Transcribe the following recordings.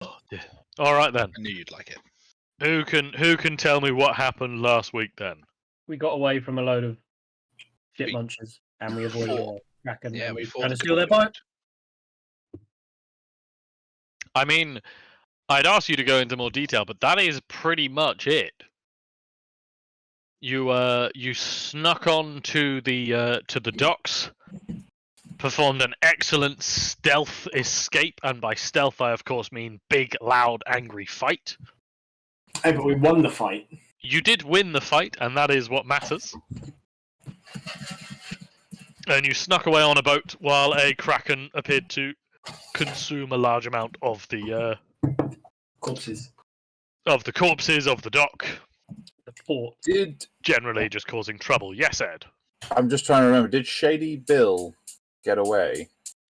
Yeah. All right then. I knew you'd like it. Who can tell me what happened last week then? We got away from a load of shit We munchers, and we avoided fought. a Kraken. Yeah, and we we fought trying the to steal their boat. I mean, I'd ask you to go into more detail, but that is pretty much it. You snuck on to the docks, performed an excellent stealth escape, and by stealth I of course mean big, loud, angry fight. Hey, but we won the fight. You did win the fight, and that is what matters. And you snuck away on a boat while a Kraken appeared to consume a large amount of the Corpses. of the dock, The port. generally just causing trouble. Yes, Ed. I'm just trying to remember. Did Shady Bill get away?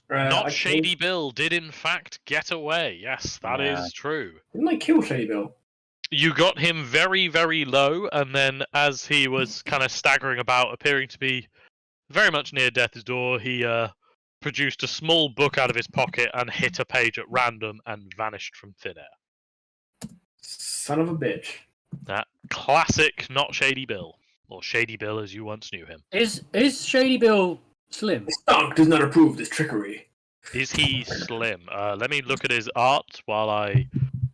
Not Shady Bill did in fact get away. Yes, that is true. Didn't I kill Shady Bill? You got him very, very low, and then as he was kind of staggering about, appearing to be very much near death's door, he produced a small book out of his pocket and hit a page at random and vanished from thin air. Son of a bitch. That classic not Shady Bill, or Shady Bill as you once knew him. Is Shady Bill slim? Stark does not approve this trickery. Is he slim? Let me look at his art while I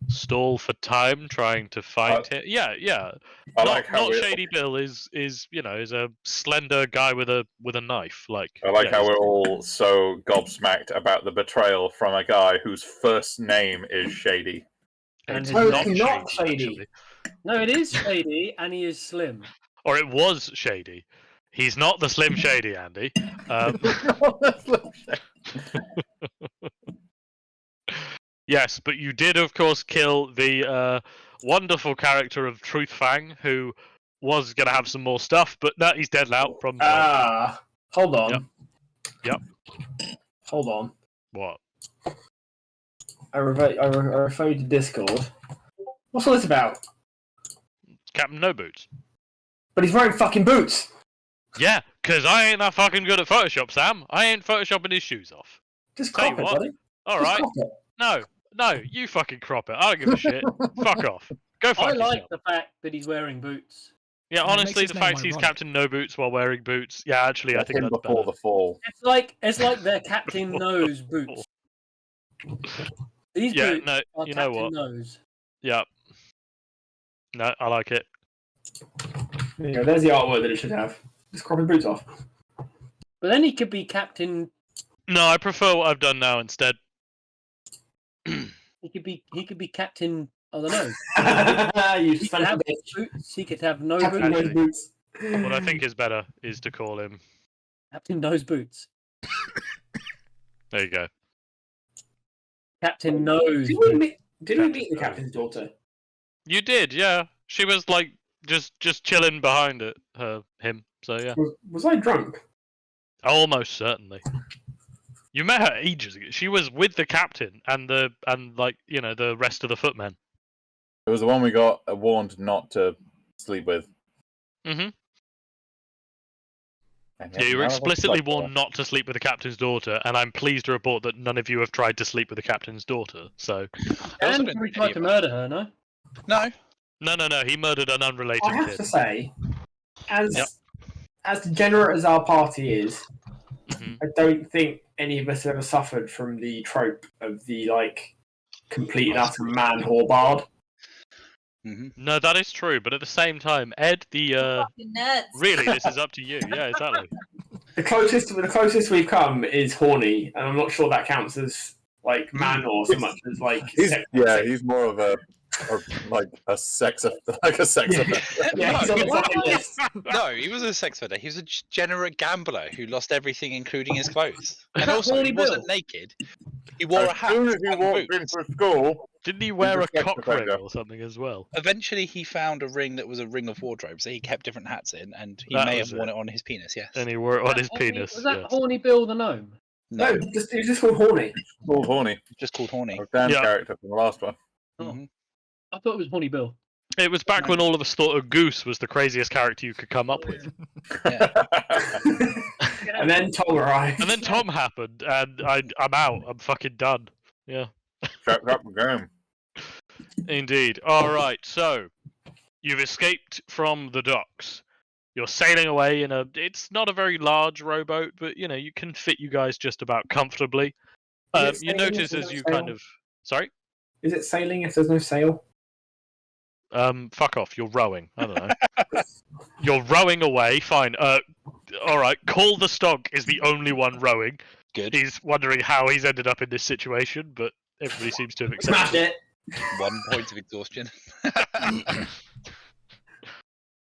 stall for time trying to find him. Yeah. I like how not Shady Bill is is a slender guy with a knife. I like how we're all so gobsmacked about the betrayal from a guy whose first name is Shady. And It's his- not Shady. actually. No, it is Shady, and he is slim. Or it was Shady. He's not the Slim Shady, Andy. Yes, but you did, of course, kill the wonderful character of Truth Fang, who was going to have some more stuff, but no, he's dead now. From Hold on. Yep. Hold on. What? I refer you to Discord. What's all this about? Captain No Boots. But he's wearing fucking boots. Yeah, because I ain't that fucking good at Photoshop, Sam. I ain't photoshopping his shoes off. Just Tell crop you it, what. buddy. All Just right. crop it. No, you fucking crop it. I don't give a shit. Fuck off. Go fuck I yourself. like the fact that he's wearing boots. Yeah, And it honestly, makes the his name fact he's ironic. Captain No Boots while wearing boots. Yeah, actually, I That's think him that's before better. the fall. It's like their Captain Nose boots. These Yeah, boots no, are you know Captain what? Nose. Yeah. No, I like it. There you go. There's the artwork that it should have. Just crop his boots off. But then he could be Captain. No, I prefer what I've done now instead. He could be Captain. I don't know. You He could son of have a bitch. boots. He could have no Captain boots. Nose Boots. What I think is better is to call him. Captain Nose Boots. There you go. Captain Nose. Did we meet the captain's daughter? You did, yeah. She was like just chilling behind him. So yeah, Was I drunk? almost certainly. You met her ages ago. She was with the captain and the rest of the footmen. It was the one we got warned not to sleep with. Mhm. And Yeah, you were none of us explicitly slept with warned not to sleep with the captain's daughter, and I'm pleased to report that none of you have tried to sleep with the captain's daughter. So And we tried to murder her, no? No. no, he murdered an unrelated I have kid. to say, as Yep. as degenerate as our party is, Mhm. I don't think any of us have ever suffered from the trope of the complete and utter man whore bard. No, that is true, but at the same time, Ed, Fucking nuts. really, this is up to you. Yeah, exactly. The closest we've come is horny, and I'm not sure that counts as man whore so much as He's more of a sex offender. Yeah, he's on the fucking list. No, he was a sex offender. He was a degenerate gambler who lost everything, including his clothes. And also, Horny he wasn't Bill. naked. He wore a As hat. soon as he and walked boots. into school, Didn't he wear a a sex cock ring offender. or something as well? Eventually, he found a ring that was a ring of wardrobe, so he kept different hats in, and he That may was have worn it on his penis, yes. And he wore it on his penis. Was that yes. Horny Bill the gnome? No, it was just called horny. called horny. Just called horny. Our damn Yeah. character from the last one. Mhm. I thought it was Horny Bill. It was back when all of us thought a goose was the craziest character you could come up with. And then Tom arrived. And then Tom happened, and I'm out. I'm fucking done. Yeah. Shut up the game. Indeed. All right. So you've escaped from the docks. You're sailing away in a. It's not a very large rowboat, but you can fit you guys just about comfortably. You notice as you kind of. Sorry. Is it sailing if there's no sail? Fuck off. You're rowing. I don't know. You're rowing away. Fine. All right. Call the Stonk is the only one rowing. Good. He's wondering how he's ended up in this situation, but everybody seems to have accepted Smashed it. 1 point of exhaustion.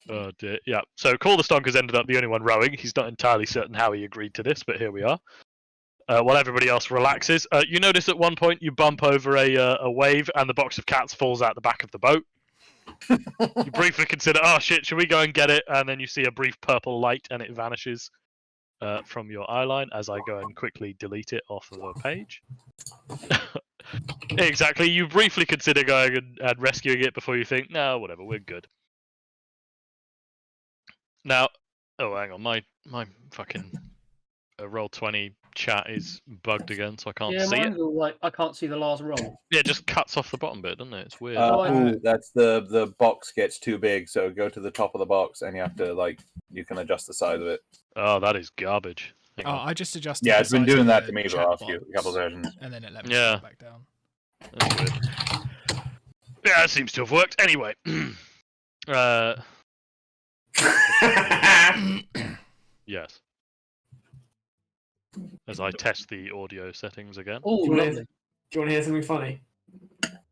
Oh dear. Yeah. So Call the Stonk has ended up the only one rowing. He's not entirely certain how he agreed to this, but here we are. While everybody else relaxes, you notice at one point you bump over a wave, and the box of cats falls out the back of the boat. You briefly consider, oh shit, should we go and get it? And then you see a brief purple light, and it vanishes from your eye line as I go and quickly delete it off of a page. Exactly. You briefly consider going and rescuing it before you think, no, whatever, we're good. Now, oh, hang on, my fucking Roll20 chat is bugged again, so I can't see it. Mine's all like I can't see the last roll. Yeah, it just cuts off the bottom bit, doesn't it? It's weird. That's the box gets too big, so go to the top of the box, and you have to you can adjust the size of it. Oh, that is garbage. Hang on. I just adjusted. Yeah, the it's been size doing of that the to me for the chat last box, couple of versions. and then it let me Yeah. go back down. That's weird. Yeah, it seems to have worked. Anyway, yes. As I test the audio settings again. Oh, Do you lovely. want to hear something funny?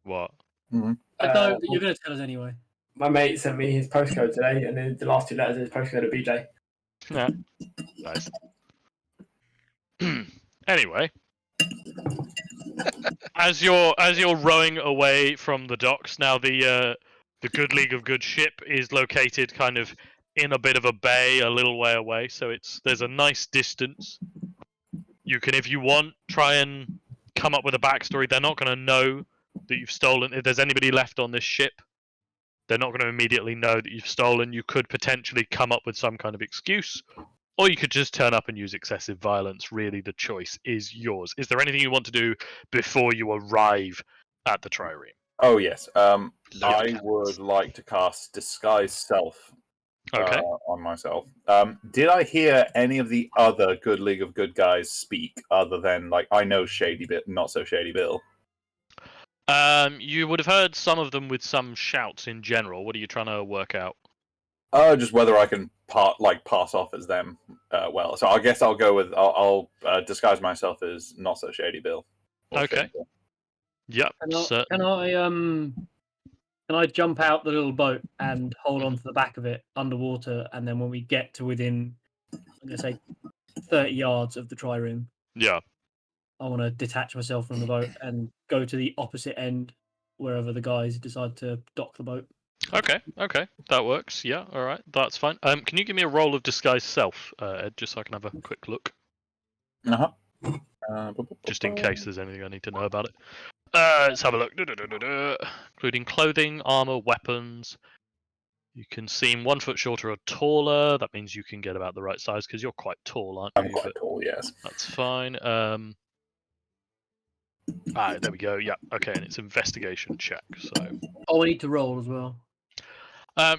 What? I don't, but you're going to tell us anyway. My mate sent me his postcode today, and then the last 2 letters of his postcode are BJ. Yeah. Nice. Anyway, as you're rowing away from the docks, now the Good League of Good ship is located kind of in a bit of a bay, a little way away. So there's a nice distance. You can, if you want, try and come up with a backstory. They're not going to know that you've stolen. If there's anybody left on this ship, they're not going to immediately know that you've stolen. You could potentially come up with some kind of excuse, or you could just turn up and use excessive violence. Really, the choice is yours. Is there anything you want to do before you arrive at the trireme? Oh yes. I cats. would like to cast Disguise Self Okay. on myself. Did I hear any of the other Good League of Good guys speak other than I know Shady Bill, not so Shady Bill? You would have heard some of them with some shouts in general. What are you trying to work out? Just whether I can pass off as them. Well, so I guess I'll go with I'll disguise myself as not so Shady Bill. Okay. Shady Bill. Yep. Can I jump out the little boat and hold on to the back of it underwater, and then when we get to within, I'm going to say, 30 yards of the trireme, Yeah. I want to detach myself from the boat and go to the opposite end, wherever the guys decide to dock the boat. Okay. That works. Yeah. All right. That's fine. Can you give me a roll of Disguise Self, Ed, just so I can have a quick look? Just in case there's anything I need to know about it. Let's have a look. Including clothing, armor, weapons. You can seem 1 foot shorter or taller. That means you can get about the right size because you're quite tall, aren't you? I'm quite tall, yes. That's fine. There we go. Yeah. Okay, and it's investigation check. So. Oh, I need to roll as well.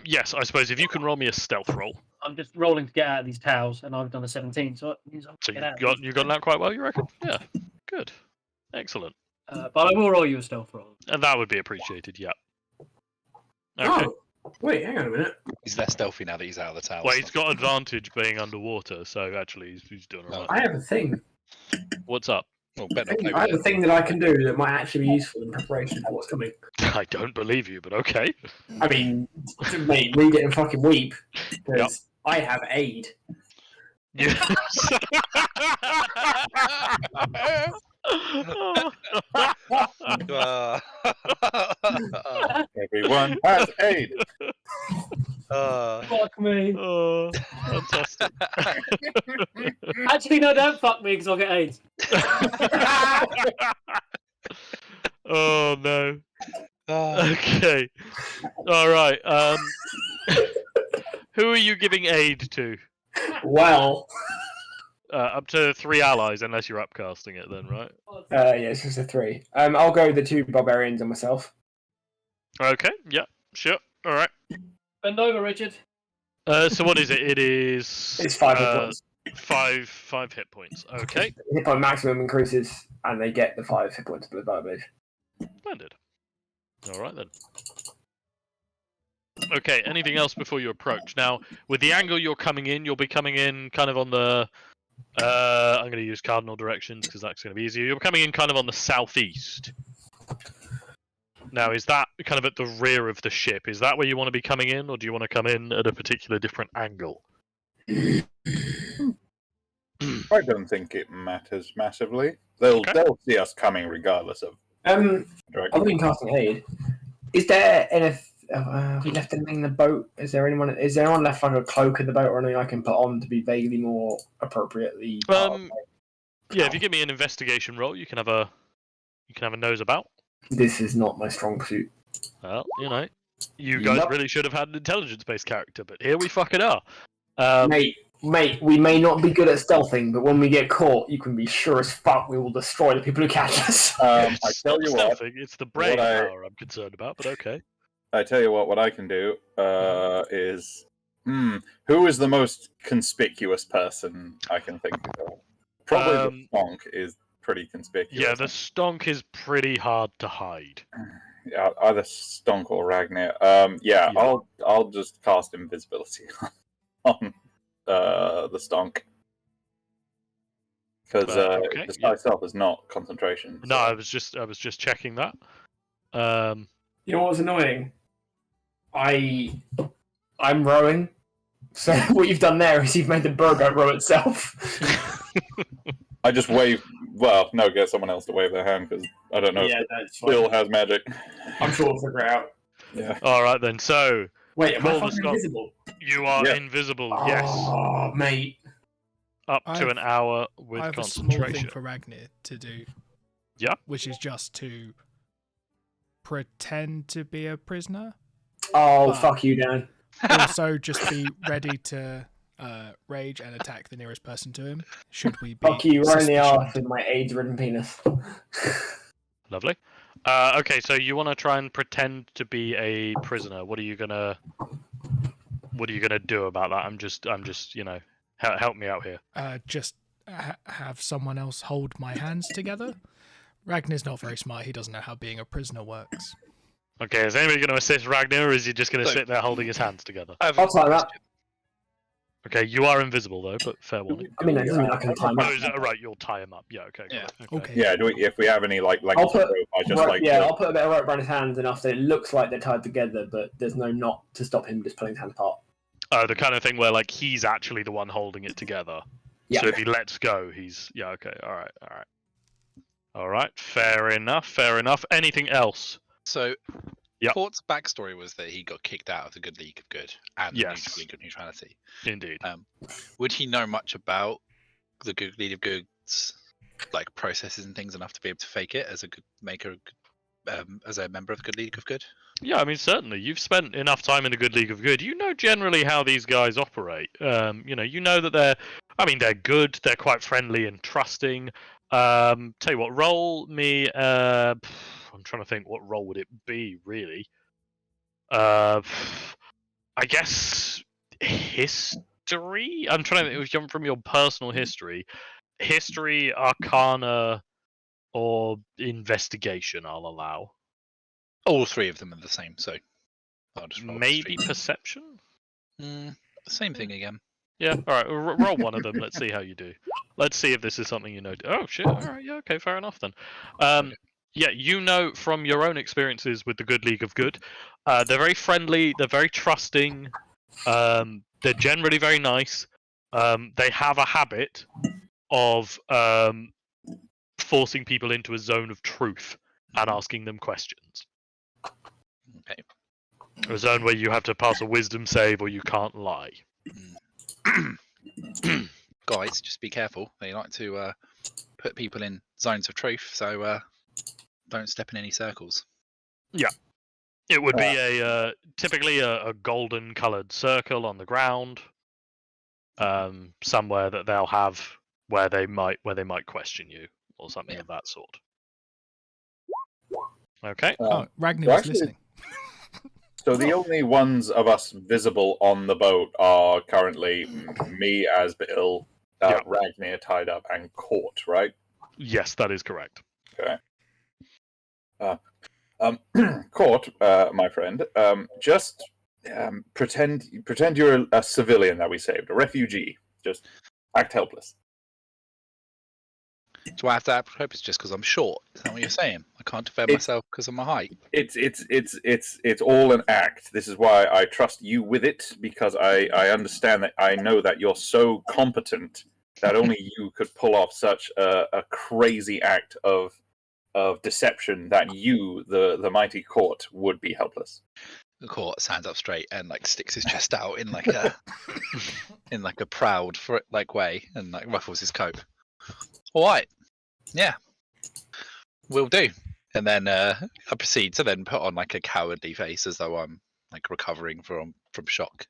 Yes, I suppose if you can roll me a stealth roll. I'm just rolling to get out of these towels, and I've done a 17, so it means I'll So get out. you got that quite well, you reckon? Yeah. Good. Excellent. But I will roll you a stealth roll. And that would be appreciated. Yeah. Okay. Oh, wait, hang on a minute. He's less stealthy now that he's out of the tower. Well, he's got advantage being underwater, so actually he's doing alright. I have a thing. What's up? Well, better not play I have with a thing that I can do that might actually be useful in preparation for what's coming. I don't believe you, but okay. I mean, mate, read it and fucking weep, because I have aid. Yes. Everyone has aid. Fuck me. Oh, fantastic. Actually, no, don't fuck me because I'll get AIDS. Oh no. Okay. All right. Who are you giving aid to? Well, Up to 3 allies, unless you're upcasting it, then, right? yeah, it's just a 3. I'll go with the 2 barbarians and myself. Okay. Yeah. Sure. All right. Bend over, Richard. So what is it? It is It's 5 hit points. five hit points. Okay. Hit point maximum increases, and they get the 5 hit points per damage. Splendid. All right then. Okay. Anything else before you approach? Now, with the angle you're coming in, you'll be coming in kind of on the. I'm going to use cardinal directions because that's going to be easier. You're coming in kind of on the southeast. Now, is that kind of at the rear of the ship? Is that where you want to be coming in, or do you want to come in at a particular different angle? I don't think it matters massively. They'll see us coming regardless of. Other direction. than casting aid, is there anything? Have we left anything in the boat? Is there anyone left like a cloak in the boat or anything I can put on to be vaguely more appropriately? Yeah, if you give me an investigation roll, you can have a nose about. This is not my strong suit. Well, you guys Yep. really should have had an intelligence-based character, but here we fucking are. Mate, we may not be good at stealthing, but when we get caught, you can be sure as fuck we will destroy the people who catch us. I It's tell not you what. stealthing, it's the brain what I- power I'm concerned about, but okay. I tell you what I can do is. Who is the most conspicuous person I can think of? Probably the Stonk is pretty conspicuous. Yeah, the stonk is pretty hard to hide. Yeah, either Stonk or Ragnir. Yeah. I'll just cast invisibility on the Stonk because okay, disguise self is not concentration. No, so- I was just checking that. You know what's annoying? I'm rowing. So what you've done there is you've made the burboat row itself. I just wave. Well, no, get someone else to wave their hand because I don't know. Yeah, if that's fine. Bill has magic. I'm sure we'll figure it out. Yeah. All right then. So Wait, am I Pull the fucking stop. invisible? you are Yeah. invisible. Yes, Oh, mate. up to I've- an hour with I have a small concentration. thing for Ragnir to do. Yeah. Which is just to pretend to be a prisoner. Oh, But- fuck you, Dan. Also, just be ready to rage and attack the nearest person to him. Should we be Fuck you, right in the suspicious. arse with my AIDS-ridden penis. Lovely. Okay, so you want to try and pretend to be a prisoner. What are you gonna do about that? I'm just help me out here. Just have someone else hold my hands together. Ragnar's not very smart. He doesn't know how being a prisoner works. Okay, is anybody going to assist Ragnar, or is he just going to Look. sit there holding his hands together? I have a I'll time that. question. Okay, you are invisible though, but fair warning. I mean, that doesn't mean I can time Oh, up. is that right? You'll tie him up. Yeah. Okay. Yeah. Got it. Okay. Yeah. If we have any like I'll put rope, I just I'll put a bit of rope around his hands enough that it looks like they're tied together, but there's no knot to stop him just pulling his hands apart. Oh, the kind of thing where like he's actually the one holding it together. Yeah. So if he lets go, he's okay. All right. Fair enough. Anything else? So, Yep. Port's backstory was that he got kicked out of the Good League of Good and Yes. the League of Neutrality. Indeed. Would he know much about the Good League of Good's like processes and things enough to be able to fake it as a good maker, as a member of the Good League of Good? Yeah, I mean, certainly. You've spent enough time in the Good League of Good. You know generally how these guys operate. You know that they're good. They're quite friendly and trusting. Tell you what, roll me. I'm trying to think, what role would it be, really? I guess history. I'm trying to think. It was jump from your personal history, Arcana, or investigation. I'll allow. All three of them are the same, so I'll just roll Maybe history. perception. Same thing again. Yeah. All right. Roll one of them. Let's see how you do. Let's see if this is something you know. Oh shit. All right. Yeah. Okay. Fair enough then. Yeah. You know from your own experiences with the Good League of Good, they're very friendly. They're very trusting. They're generally very nice. They have a habit of forcing people into a zone of truth and asking them questions. Okay. A zone where you have to pass a wisdom save or you can't lie. Guys, just be careful. They like to put people in zones of truth, so don't step in any circles. It would be typically a golden coloured circle on the ground, somewhere that they'll have where they might question you or something of that sort. Okay. Oh, Ragnar well, was actually- listening. So the only ones of us visible on the boat are currently me as Bill, Yeah. Ragnar tied up, and Court, right? Yes, that is correct. Okay. Court, my friend, just pretend you're a civilian that we saved, a refugee. Just act helpless. Do I have to act helpless just because I'm short? Is that what you're saying? I can't defend myself because of my height. It's all an act. This is why I trust you with it, because I understand that I know that you're so competent that only you could pull off such a crazy act of deception that you, the mighty Court, would be helpless. The Court stands up straight and like sticks his chest out in like a proud way and like ruffles his coat. All right, yeah, will do. And then I proceed to then put on like a cowardly face as though I'm like recovering from shock.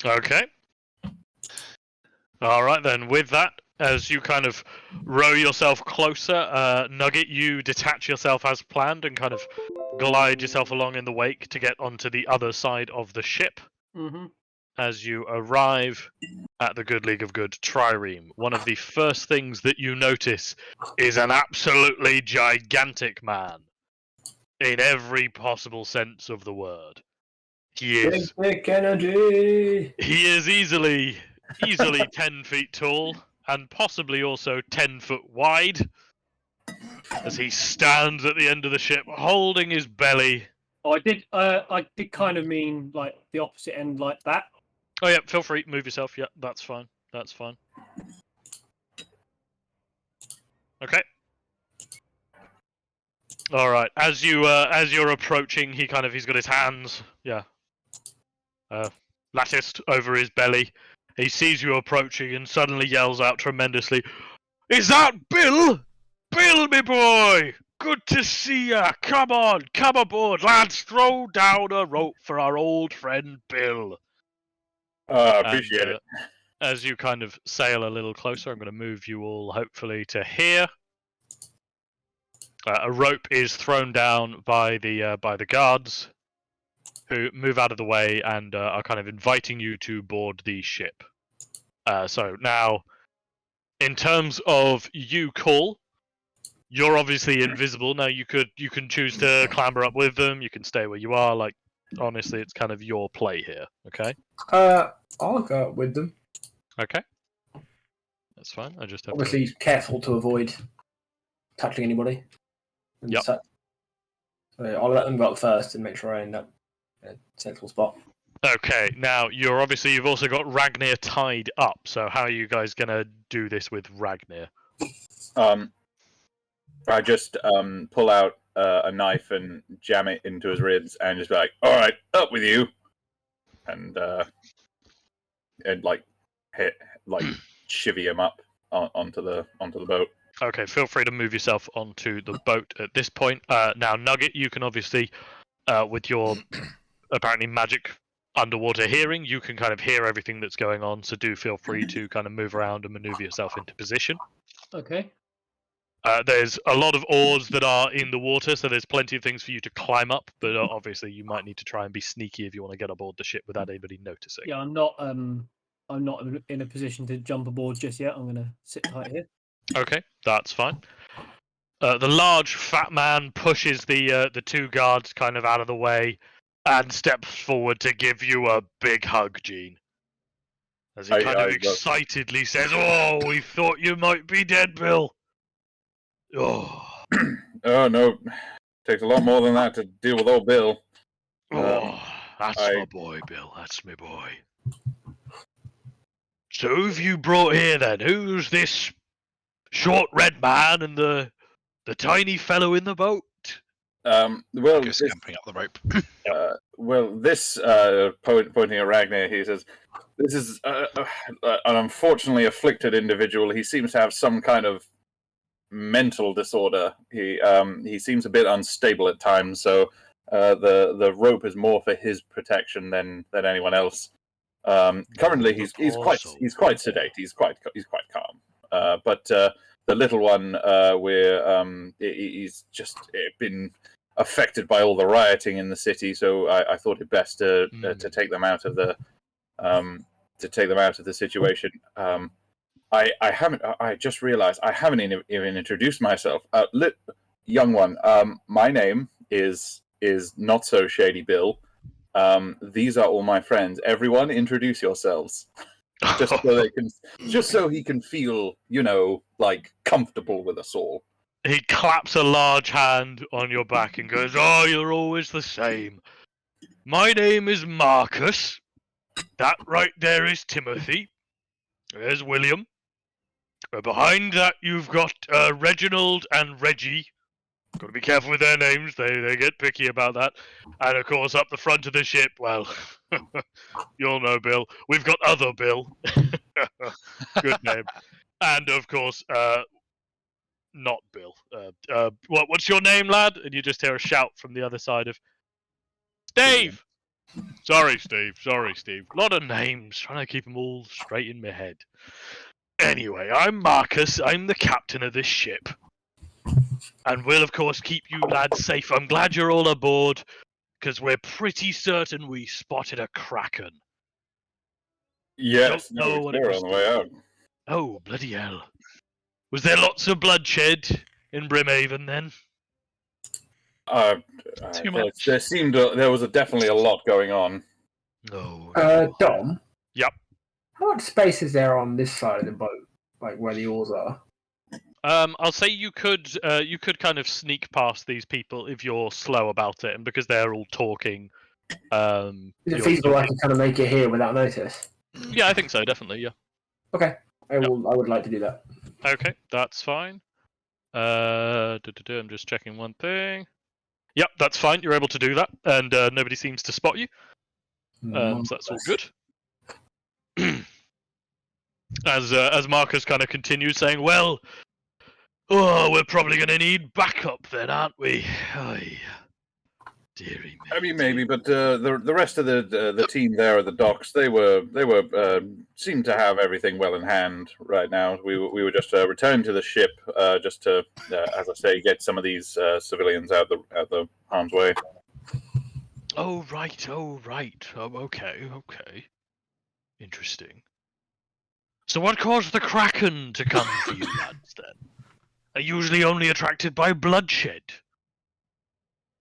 Okay. All right then. With that, as you kind of row yourself closer, Nugget, you detach yourself as planned and kind of glide yourself along in the wake to get onto the other side of the ship. Mm-hmm. As you arrive at the Good League of Good trireme, one of the first things that you notice is an absolutely gigantic man, in every possible sense of the word. He is Kennedy. He is easily 10 feet tall and possibly also 10 foot wide as he stands at the end of the ship holding his belly. Oh, I did kind of mean like the opposite end, like that. Oh yeah, feel free, move yourself. Yeah, that's fine. Okay. All right. As you're approaching, he's got his hands, latticed over his belly. He sees you approaching and suddenly yells out tremendously, "Is that Bill? Bill, me boy! Good to see ya! Come on, come aboard, lads! Throw down a rope for our old friend Bill." Appreciate it. As you kind of sail a little closer, I'm going to move you all hopefully to here. A rope is thrown down by the guards, who move out of the way and are kind of inviting you to board the ship. So now, in terms of you, Cole, you're obviously invisible. Now you can choose to clamber up with them. You can stay where you are. Like, honestly, it's kind of your play here. Okay. I'll go up with them. Okay. That's fine. I just have Obviously, careful to avoid touching anybody. Yep. So I'll let them go up first and make sure I end up in a central spot. Okay. Now you've also got Ragnar tied up. So how are you guys gonna do this with Ragnar? I just pull out a knife and jam it into his ribs and just be like, "All right, up with you," and like chivvy him up onto the boat. Okay, feel free to move yourself onto the boat at this point. Now, Nugget, you can obviously, with your apparently magic underwater hearing, you can kind of hear everything that's going on. So do feel free to kind of move around and maneuver yourself into position. Okay. There's a lot of oars that are in the water, so there's plenty of things for you to climb up. But obviously, you might need to try and be sneaky if you want to get aboard the ship without anybody noticing. Yeah, I'm not in a position to jump aboard just yet. I'm gonna sit tight here. Okay, that's fine. The large fat man pushes the two guards kind of out of the way and steps forward to give you a big hug, Gene. As he kind of excitedly says, "Oh, we thought you might be dead, Bill." Oh. Oh no, takes a lot more than that to deal with old Bill. That's my boy, Bill. That's my boy. So who've you brought here then? Who's this short red man and the tiny fellow in the boat? Well, Just scampering up the rope. This pointing at Ragnar, he says, "This is an unfortunately afflicted individual. He seems to have some kind of mental disorder. He seems a bit unstable at times. So the rope is more for his protection than anyone else. Currently, he's quite sedate. He's quite calm. But the little one, he's just been affected by all the rioting in the city. So I thought it best to take them out of the situation. I just realized I haven't even introduced myself. Young one, my name is Not So Shady Bill. These are all my friends. Everyone, introduce yourselves, just so he can feel, like comfortable with us all. He claps a large hand on your back and goes, "Oh, you're always the same. My name is Marcus. That right there is Timothy. There's William. Behind that, you've got Reginald and Reggie. Got to be careful with their names. They get picky about that. And of course, up the front of the ship, well, you'll know Bill. We've got other Bill. Good name. And of course, not Bill. What's your name, lad?" And you just hear a shout from the other side of Steve. Sorry, Steve. Lot of names. Trying to keep them all straight in my head. Anyway, I'm Marcus. I'm the captain of this ship. And we'll, of course, keep you lads safe. I'm glad you're all aboard, because we're pretty certain we spotted a kraken. Yes, Don't know what it we're was on the way out. Oh, bloody hell. Was there lots of bloodshed in Brimhaven then? Too much. There was definitely a lot going on. Oh. Dom? Yep. How much space is there on this side of the boat? Like where the oars are? I'll say you could kind of sneak past these people if you're slow about it, and because they're all talking. Is it feasible I can kind of make it here without notice? Yeah, I think so, definitely, yeah. Okay. I would like to do that. Okay, that's fine. I'm just checking one thing. Yep, that's fine. You're able to do that, and nobody seems to spot you. So that's all good. As Marcus kind of continues saying, "Well, we're probably going to need backup then, aren't we?" Oy. Dearie me. I mean, maybe, but the rest of the team there at the docks, they seemed to have everything well in hand right now. We were just returning to the ship, just to, as I say, get some of these civilians out the harm's way. Oh right. Oh, okay. Interesting. So what caused the Kraken to come for you lads then? Are usually only attracted by bloodshed.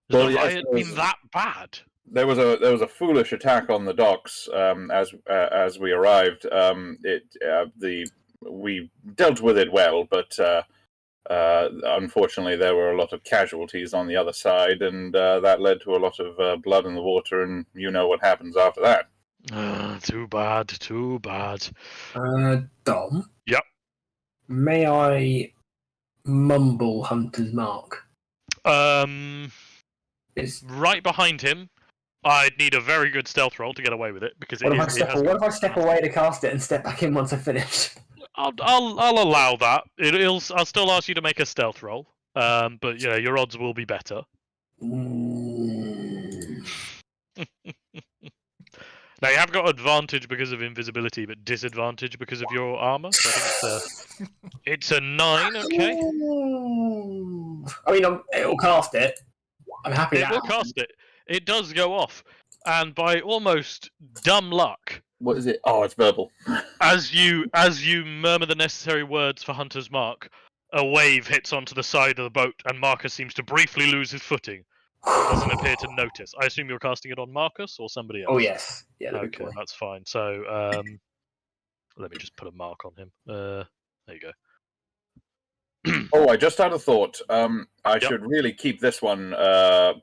Has the riot been that bad? There was a foolish attack on the docks as we arrived. We dealt with it well, but unfortunately there were a lot of casualties on the other side, and that led to a lot of blood in the water, and you know what happens after that. Too bad. Dom? Yep. May I mumble Hunter's Mark? It's right behind him. I'd need a very good stealth roll to get away with it, because what if I step away to cast it and step back in once I finish? I'll allow that. I'll still ask you to make a stealth roll. But yeah, your odds will be better. Now you have got advantage because of invisibility, but disadvantage because of your armor. So I think it's a 9. Okay. I mean, it'll cast it. I'm happy. It will cast it. It does go off, and by almost dumb luck. What is it? Oh, it's verbal. As you murmur the necessary words for Hunter's Mark, a wave hits onto the side of the boat, and Marcus seems to briefly lose his footing. Doesn't appear to notice. I assume you're casting it on Marcus or somebody else? Oh, yes. Yeah, okay, that's fine. So, let me just put a mark on him. There you go. Oh, I just had a thought. I should really keep this one,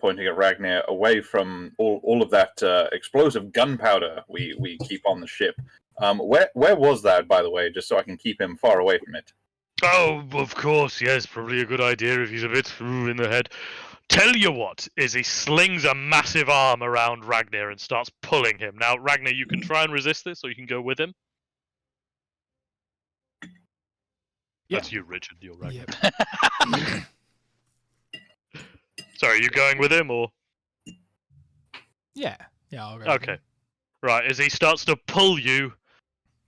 pointing at Ragnar, away from all of that explosive gunpowder we keep on the ship. Where was that, by the way, just so I can keep him far away from it? Oh, of course, yes. Probably a good idea if he's a bit in the head. Tell you what, is he slings a massive arm around Ragnar and starts pulling him. Now, Ragnar, you can try and resist this, or you can go with him. Yeah. That's you, Richard. You're Ragnar. Yep. Sorry, are you going with him, or? Yeah, I'll go. Okay. Right, as he starts to pull you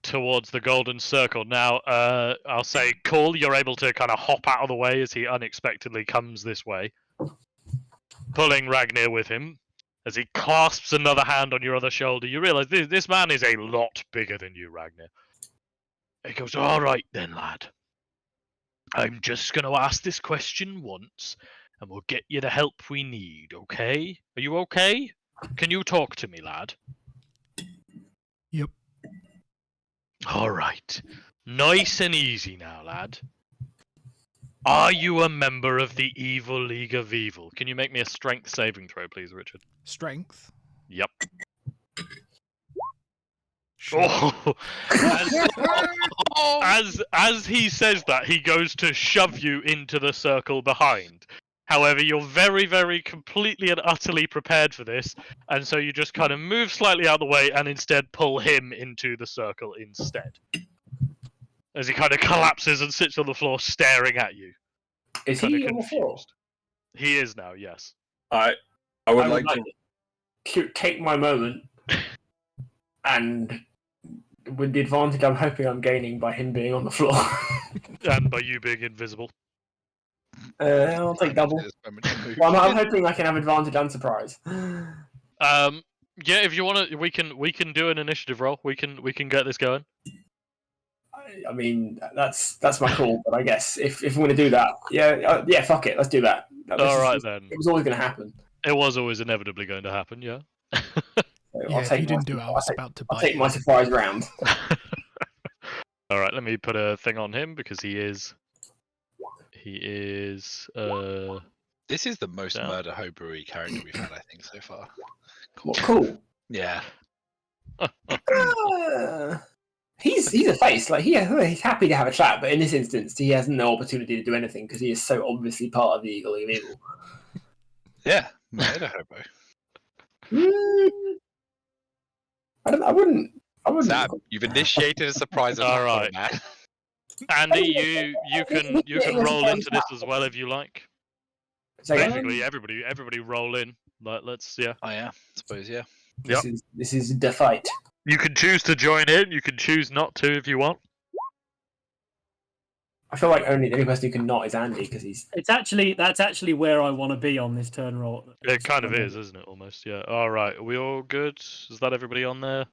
towards the golden circle. Now, I'll say, Call, you're able to kind of hop out of the way as he unexpectedly comes this way. pulling Ragnar with him. As he clasps another hand on your other shoulder, you realise this man is a lot bigger than you, Ragnar. He goes, all right then, lad. I'm just going to ask this question once, and we'll get you the help we need, okay? Are you okay? Can you talk to me, lad? Yep. All right. Nice and easy now, lad. Are you a member of the Evil League of Evil? Can you make me a strength saving throw, please, Richard? Strength. Yep. Sure. As he says that, he goes to shove you into the circle behind. However, you're very, very completely and utterly prepared for this, and so you just kind of move slightly out of the way and instead pull him into the circle instead. As he kind of collapses and sits on the floor staring at you. Is Kind of he on the floor? confused. He is now, yes. I would I like would to take my moment and with the advantage I'm hoping I'm gaining by him being on the floor. And by you being invisible. I'll take double. Well, I'm hoping I can have advantage and surprise. Yeah, if you want to, we can do an initiative roll. We can get this going. I mean, that's my call, but I guess if we're going to do that, yeah, fuck it, let's do that. Then. It was always going to happen. It was always inevitably going to happen, yeah. So Yeah, if you didn't do it, I was about to I'll bite take my you. surprise round. All right, let me put a thing on him because he is. This is the most Yeah. murder hobery character we've had, I think, so far. Well, cool. Yeah. He's a face. Like he's happy to have a chat, but in this instance, he has no opportunity to do anything because he is so obviously part of the Eagle of Evil. Yeah. Murder hobo. I wouldn't. Sam, you've initiated a surprise attack All right. on man. Andy, you can roll into this as well if you like. So, Basically, everybody roll in. Like, let's Oh yeah, I suppose yeah. this is the fight. You can choose to join in. You can choose not to if you want. I feel like the only person who can not is Andy because he's. That's actually where I want to be on this turn roll. It kind of is, isn't it? Almost, yeah. All right, are we all good? Is that everybody on there?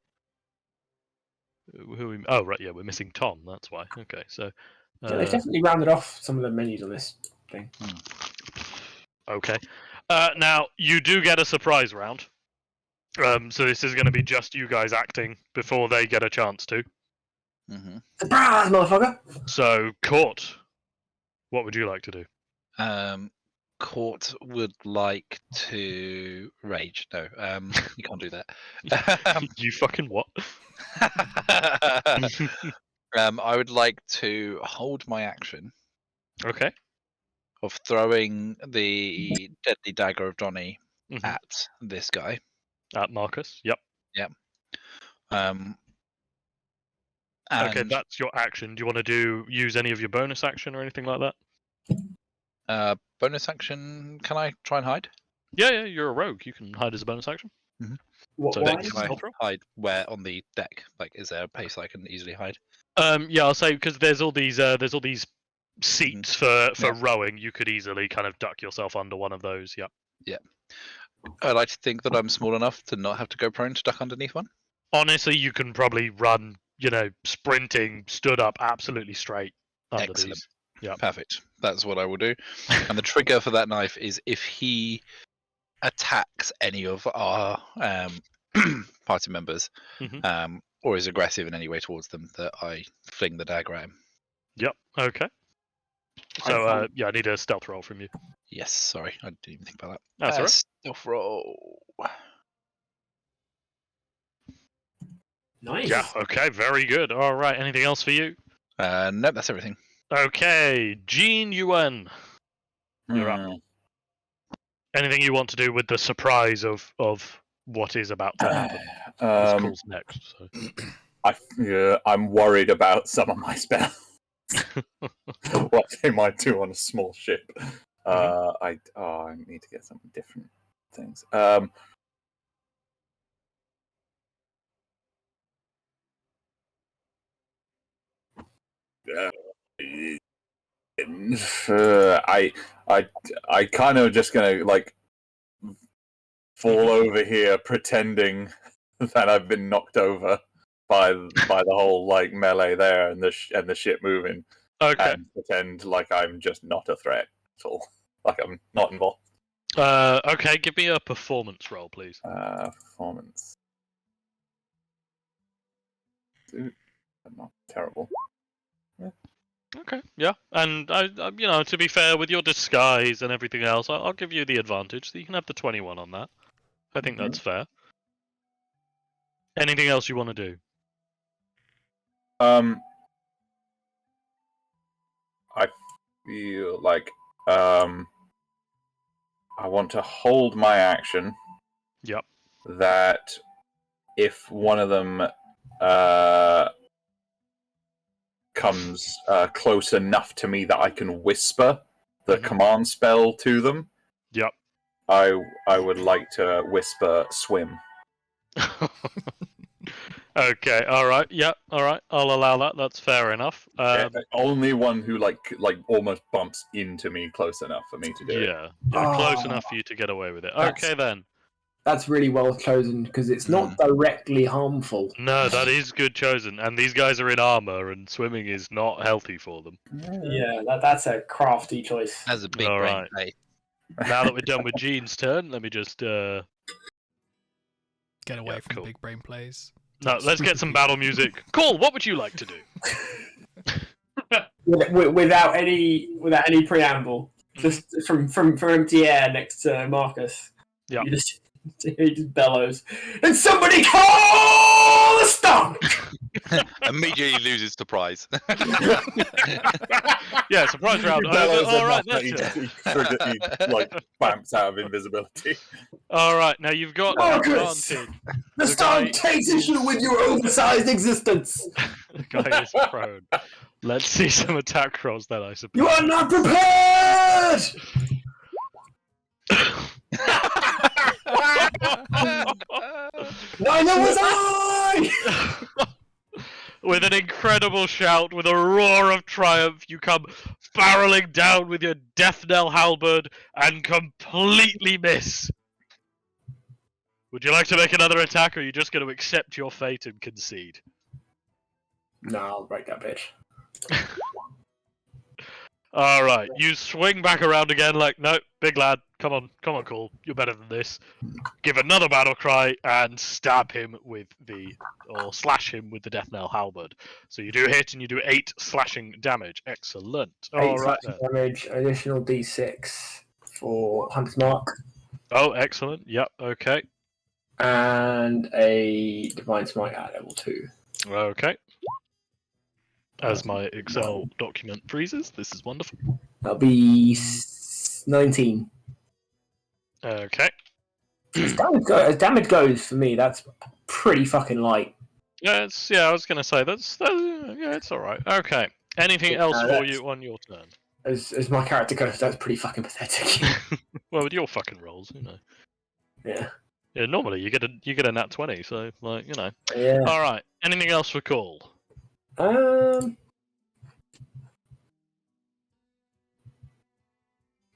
Who we? Oh, right, yeah, we're missing Tom. That's why. Okay, so. Yeah, they've definitely rounded off some of the menus on this thing. Okay. Now you do get a surprise round. So this is going to be just you guys acting before they get a chance to. Mm-hmm. Surprise, motherfucker! So, Court, what would you like to do? Court would like to rage. No, you can't do that. You fucking what? I would like to hold my action Okay. of throwing the deadly dagger of Donny Mhm. at this guy. At Marcus. Yep. Okay, And that's your action. Do you want to use any of your bonus action or anything like that? bonus action. Can I try and hide? Yeah, you're a rogue. You can hide as a bonus action. What? So Why? then Can I Stealth roll? hide where on the deck? Like, is there a place I can easily hide? Yeah, I'll say because there's all these seats for Yeah. rowing. You could easily kind of duck yourself under one of those. Yep. I like to think that I'm small enough to not have to go prone to duck underneath one. Honestly, you can probably run, sprinting, stood up, absolutely straight under Excellent. these. Yeah. Perfect. That's what I will do. And the trigger for that knife is if he attacks any of our party members, Mhm. or is aggressive in any way towards them, that I fling the dagger at him. Yep. Okay. So, I need a stealth roll from you. Yes, sorry, I didn't even think about that. That's all right. Stealth roll. Nice. Yeah. Okay. Very good. All right. Anything else for you? No, that's everything. Okay, Jean Yuan. You're up. Anything you want to do with the surprise of what is about to happen? This calls next. So. I'm worried about some of my spells. What they might do on a small ship. I need to get some different things. I kind of just gonna like fall over here pretending that I've been knocked over by the whole like melee there and the shit moving, Okay. and pretend like I'm just not a threat at all, like I'm not involved. Okay, give me a performance roll, please. Performance. Dude, not terrible. Okay, yeah, and I, to be fair, with your disguise and everything else, I'll give you the advantage, so you can have the 21 on that. I think that's fair. Anything else you want to do? I feel like I want to hold my action. Yep. That if one of them comes close enough to me that I can whisper the command spell to them, Yep. I would like to whisper swim. Okay, alright, yeah, alright, I'll allow that, that's fair enough. Only one who like almost bumps into me close enough for me to do it. Yeah, close enough for you to get away with it. Okay then. That's really well chosen because it's not directly harmful. No, that is good chosen, and these guys are in armor, and swimming is not healthy for them. Yeah, that's a crafty choice. That's a big All brain right. play. Now that we're done with Gene's turn, let me just Get away Yeah, from cool. big brain plays. no, let's get some battle music. Cool. What would you like to do? Without any preamble, just from empty air next to Marcus. Yeah. He just bellows. And somebody call a stomp! Immediately loses the prize. Yeah, surprise round. He bellows All right, enough that's that it. he like bamps out of invisibility. All right, now you've got Marcus! advantage. The The stomp guy takes issue with your oversized existence. The guy is prone. Let's see some attack rolls then, I suppose. You are not prepared. Neither was I. With an incredible shout, with a roar of triumph, you come barreling down with your death knell halberd and completely miss. Would you like to make another attack, or are you just going to accept your fate and concede? No, I'll break that bitch. All right, you swing back around again, like, no, big lad, come on, cool, you're better than this. Give another battle cry and stab him or slash him with the death knell halberd. So you do hit and you do 8 slashing damage. Excellent. 8 All right slashing then. damage, additional d6 for Hunter's Mark, Oh, excellent. Yep. Okay. and a Divine Smite at level 2. Okay. As my Excel document freezes, this is wonderful. That'll be 19. Okay. As damage goes for me, that's pretty fucking light. Yeah, I was gonna say it's all right. Okay. Anything else for you on your turn? As my character goes, that's pretty fucking pathetic. Well, with your fucking rolls, Yeah. Yeah, normally you get a nat 20, so Yeah. All right. Anything else for Call?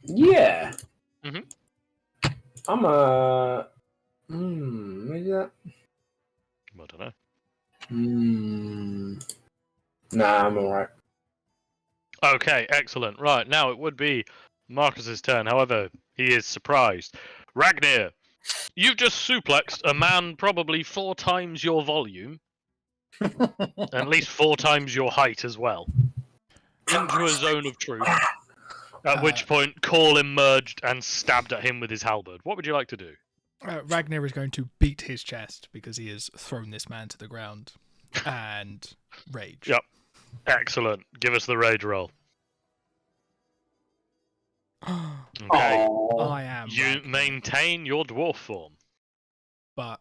Yeah. Mhm. I'm maybe that. I don't know. Nah, I'm alright. Okay, excellent. Right, now it would be Marcus's turn. However, he is surprised. Ragnir, you've just suplexed a man probably 4 times your volume, and at least 4 times your height as well, into a zone of truth. At which point, Call emerged and stabbed at him with his halberd. What would you like to do? Ragnar is going to beat his chest because he has thrown this man to the ground and rage. Yep. Excellent. Give us the rage roll. Okay. I am. You Ragnar, maintain your dwarf form. but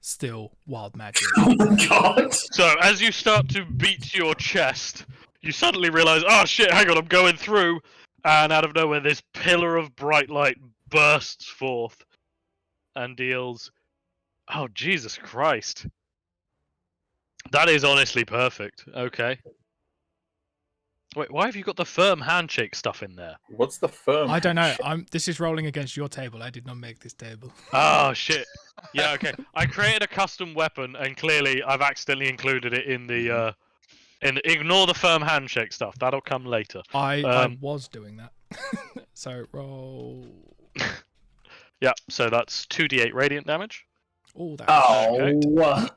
still wild magic. Oh my god! So, as you start to beat your chest, you suddenly realize, oh shit, hang on, I'm going through. And out of nowhere, this pillar of bright light bursts forth and deals... Oh, Jesus Christ. That is honestly perfect. Okay. Wait, why have you got the firm handshake stuff in there? What's the firm? I don't know. This is rolling against your table. I did not make this table. Oh shit. Yeah, okay. I created a custom weapon, and clearly I've accidentally included it in the. Ignore the firm handshake stuff. That'll come later. I was doing that. So roll. Yeah. So that's 2d8 radiant damage. Oh, that. Oh,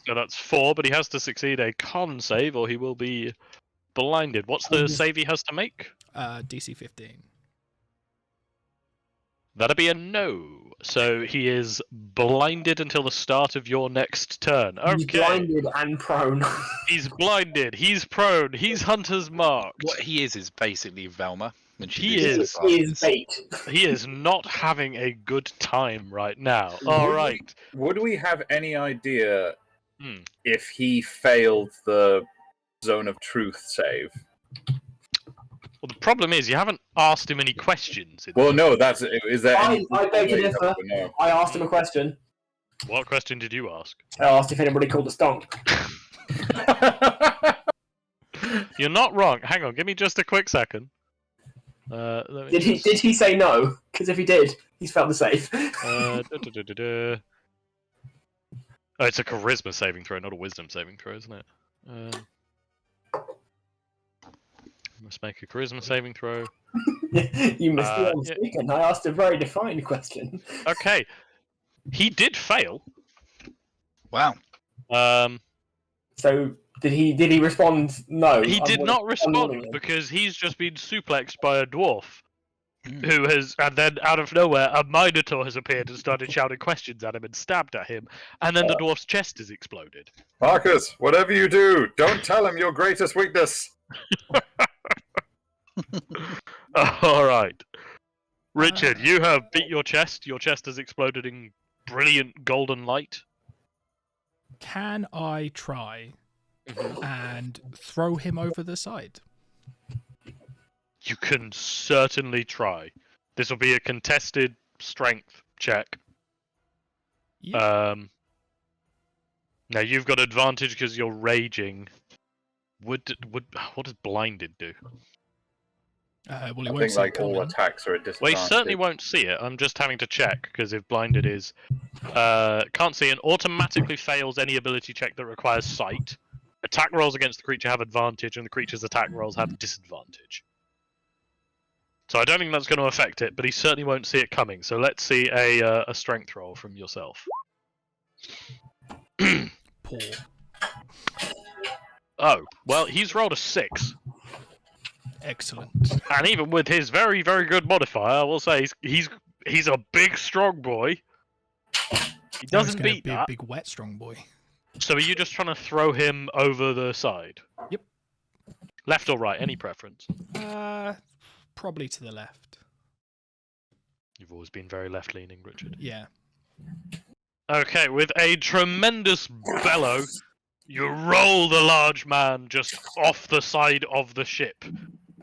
So that's 4, but he has to succeed a con save, or he will be blinded. What's the save he has to make? DC 15. That'll be a no. So he is blinded until the start of your next turn. he's Okay. blinded and prone. He's blinded. He's prone. He's hunter's marked. What he is basically Velma. When she He loses is. her He is glasses. bait. He is not having a good time right now. All right. Would we have any idea Hmm. if he failed the Zone of Truth save? Well, the problem is you haven't asked him any questions. Well, no. Is there? I beg to way differ. to know? I asked him a question. What question did you ask? I asked if anybody called the stonk. You're not wrong. Hang on. Give me just a quick second. Let me Did he? just- Did he say no? Because if he did, he's felt the safe. da-da-da-da-da. Oh, it's a charisma saving throw, not a wisdom saving throw, isn't it? Must make a charisma saving throw. You must be Yeah. mistaken. I asked a very defined question. Okay, he did fail. Wow. So did he respond no? He did not respond unwillingly? because he's just been suplexed by a dwarf Hmm. who has, and then out of nowhere, a Minotaur has appeared and started shouting questions at him and stabbed at him, and then the dwarf's chest has exploded. Marcus, whatever you do, don't tell him your greatest weakness. All right, Richard, you have beat your chest. Your chest has exploded in brilliant golden light. Can I try Mm-hmm. and throw him over the side? You can certainly try. This will be a contested strength check. Yeah. Now you've got advantage because you're raging. What does blinded do? Well, he I won't think see it like all coming. attacks are at Well, disadvantage. he certainly won't see it. I'm just having to check because if blinded is can't see and automatically fails any ability check that requires sight. Attack rolls against the creature have advantage, and the creature's attack rolls have disadvantage. So I don't think that's going to affect it, but he certainly won't see it coming. So let's see a strength roll from yourself. Poor. Oh, well, he's rolled a 6. Excellent. And even with his very, very good modifier, I will say he's a big, strong boy. He Now he's doesn't gonna beat be that. a big, wet, strong boy. So are you just trying to throw him over the side? Yep. Left or right? Any preference? Probably to the left. You've always been very left-leaning, Richard. Yeah. Okay, with a tremendous bellow, you roll the large man just off the side of the ship.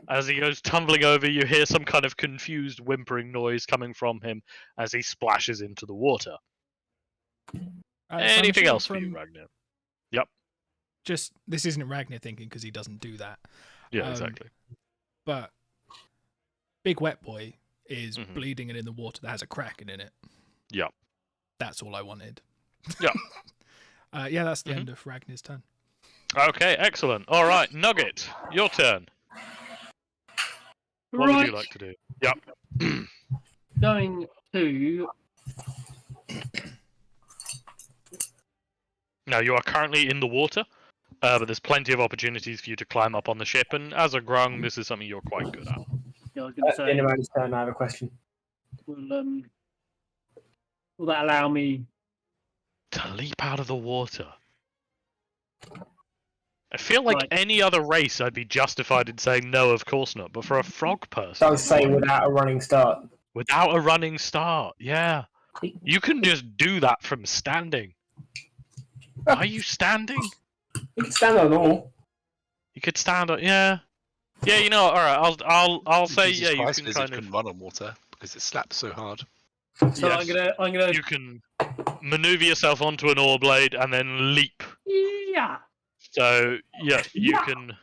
As he goes tumbling over, you hear some kind of confused whimpering noise coming from him as he splashes into the water. So I'm Anything sure else for you, from Ragnar? Yep. Just this isn't Ragnar thinking because he doesn't do that. Yeah, exactly. But big wet boy is Mhm. bleeding and in the water that has a kraken in it. Yep. That's all I wanted. Yep. Yeah, that's the Mhm. end of Ragnar's turn. Okay, excellent. All right, Nugget, your turn. What would you like to do? Yep. Going to Now, you are currently in the water, but there's plenty of opportunities for you to climb up on the ship, and as a grung, this is something you're quite good at. Yeah, I was going to At the end say, of Andy's turn, I have a question. will that allow me? To leap out of the water. I feel like Right. any other race I'd be justified in saying no, of course not, but for a frog person, Does say without a running start. without a running start, yeah. You can just do that from standing. Are you standing? You can stand on all. You could stand up, yeah. Yeah, you know, alright, I'll say, Jesus yeah, you Christ, can Lizard kind of... couldn't run on water because it slaps so hard. So Yes. I'm gonna. You can maneuver yourself onto an oar blade and then leap. Yeah. So yeah, you Yeah. can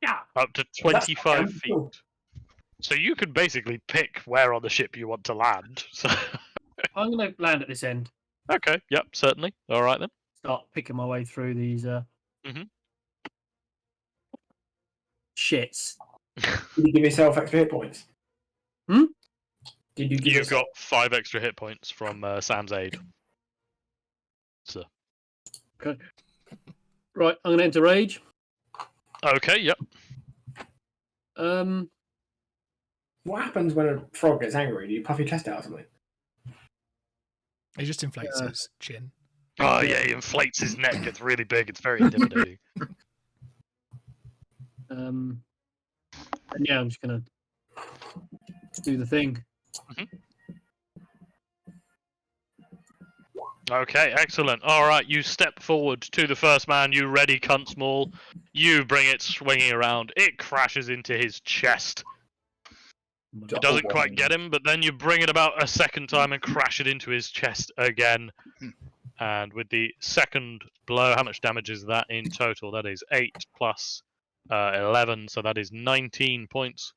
Yeah. Up to That's 25 okay, feet. cool. So you can basically pick where on the ship you want to land. So I'm going to land at this end. okay, yep, certainly. All right then. Start picking my way through these Mhm. shits. Did you give yourself extra hit points? Hmm? Did you give You yourself... got 5 extra hit points from Sam's aid. So Right, I'm going to enter rage. okay, yep. What happens when a frog gets angry? Do you puff your chest out or something? He just inflates his chin. Oh yeah, he inflates his neck. It's really big. It's very intimidating. And yeah, I'm just going to do the thing. Okay, excellent. All right, you step forward to the first man. You ready, cunt small. You bring it swinging around. It crashes into his chest. It doesn't quite get him, but then you bring it about a second time and crash it into his chest again. And with the second blow, how much damage is that in total? That is 8 plus 11, so that is 19 points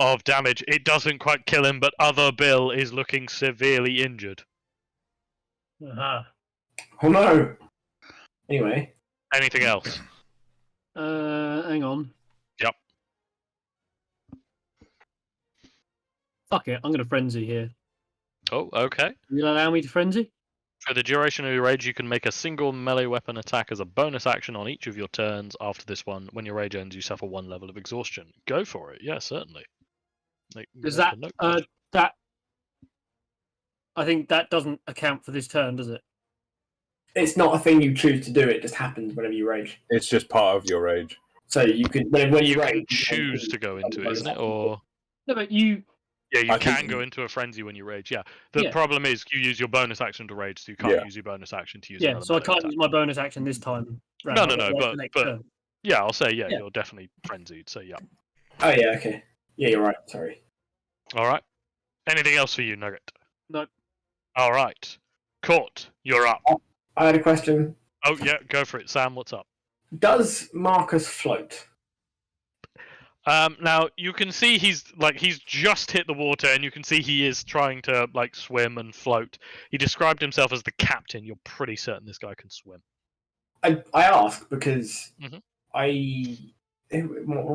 of damage. It doesn't quite kill him, but other Bill is looking severely injured. Aha. Oh no! Anyway. Anything else? Hang on. Yep. Fuck it, I'm going to frenzy here. Oh, okay. Will you allow me to frenzy? For the duration of your rage, you can make a single melee weapon attack as a bonus action on each of your turns. After this one, when your rage ends, you suffer 1 level of exhaustion. Go for it. Yeah, certainly. Does that that? I think that doesn't account for this turn, does it? It's not a thing you choose to do, it just happens whenever you rage. It's just part of your rage. So you can, when you You rage... can choose to go into it, isn't it? Or No, but you. yeah, you I can think- go into a frenzy when you rage. Yeah. The Yeah. problem is you use your bonus action to rage, so you can't Yeah. use your bonus action to use Yeah, another so I melee can't attack. use my bonus action this time. No, round. no, I've got no, to wait but- for next but- turn. Yeah, I'll say yeah, Yeah. you're definitely frenzied. So yeah. Oh yeah, okay. Yeah, you're right, sorry. All right. Anything else for you, Nugget? No. All right. Court, you're up. I had a question. Oh yeah, go for it, Sam. What's up? Does Marcus float? Now you can see he's just hit the water, and you can see he is trying to like swim and float. He described himself as the captain. You're pretty certain this guy can swim. I ask because Mhm.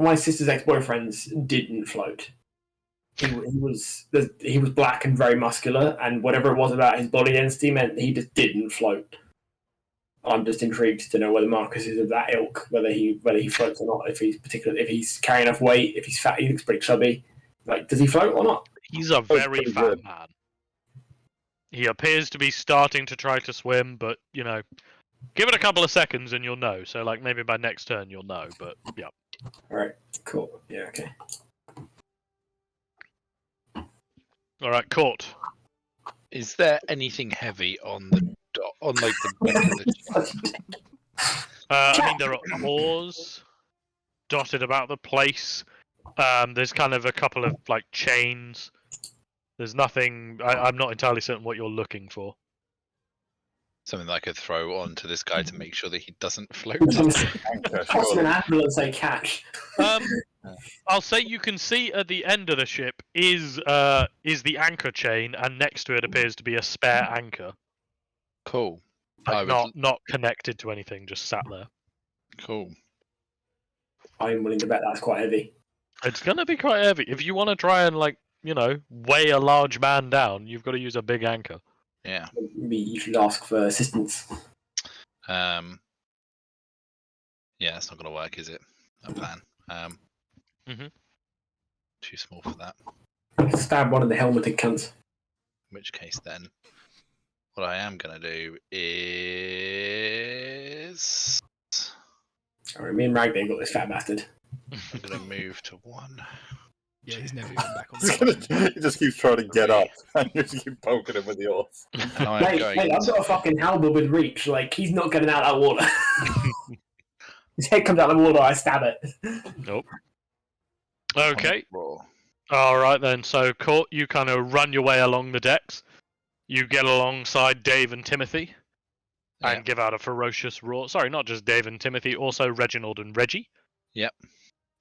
my sister's ex-boyfriends didn't float. He was black and very muscular, and whatever it was about his body density meant he just didn't float. I'm just intrigued to know whether Marcus is of that ilk, whether he floats or not. If he's carrying enough weight, if he's fat, he looks pretty chubby. Like, does he float or not? He's a very pretty fat good. man. He appears to be starting to try to swim, but you know, give it a couple of seconds and you'll know. So like maybe by next turn you'll know. But yeah. All right, cool. Yeah, okay. All right, Court. Is there anything heavy on the like the back of the I mean, there are oars dotted about the place. There's kind of a couple of like chains. There's nothing. I'm not entirely certain what you're looking for. something that I could throw onto this guy to make sure that he doesn't float? Anchor, Toss him surely. an apple and say catch. I'll say you can see at the end of the ship is the anchor chain, and next to it appears to be a spare anchor, Cool. I like would- not connected to anything, just sat there. Cool. I'm willing to bet that's quite heavy. It's gonna be quite heavy. If you want to try and like weigh a large man down, you've got to use a big anchor. Yeah. Maybe you should ask for assistance. Yeah, that's not going to work, is it? A plan. Mhm. Too small for that. Stab one of the helmeted cunts. In which case, then, what I am going to do is Alright, me and Ragnar got this fat bastard. I'm going to move to 1. Yeah, he's never even back on He's the gonna- he just keeps trying to get up, and you just keep poking him with the oars. And I'm Mate, going I've to... got a fucking halberd with reach. Like, he's not getting out of that water. His head comes out of the water, I stab it. Nope. Okay. Raw. All right then. So, Court, you kind of run your way along the decks. You get alongside Dave and Timothy, and Yeah. give out a ferocious roar. Sorry, not just Dave and Timothy, also Reginald and Reggie. Yep.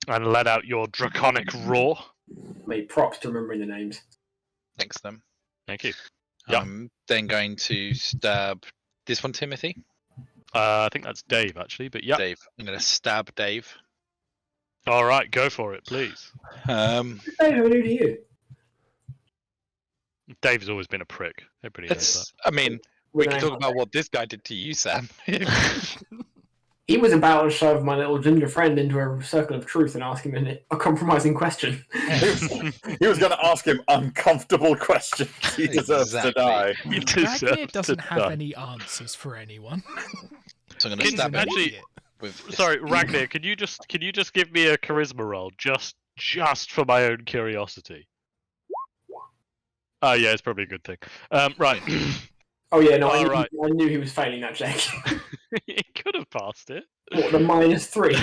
and let out your draconic roar. Made props to remembering the names. Thanks to them. Thank you. Yep. I'm then going to stab this one, Timothy. I think that's Dave actually, but yeah. Dave. I'm going to stab Dave. All right, go for it, please. Hey, how do you? Dave's always been a prick. Everybody knows I mean, we can talk about what this guy did to you, Sam. He was about to shove my little ginger friend into a circle of truth and ask him a compromising question. He was going to ask him uncomfortable questions. He deserves to Exactly. die. He deserves Ragnar to doesn't have die. any answers for anyone. So I'm going to Can- stab him actually- with this. Sorry, Ragnar, can you just give me a charisma roll just for my own curiosity? Oh yeah, it's probably a good thing. Right. Oh yeah, no, All right. I knew he was failing that check. He could have passed it. What, the -3?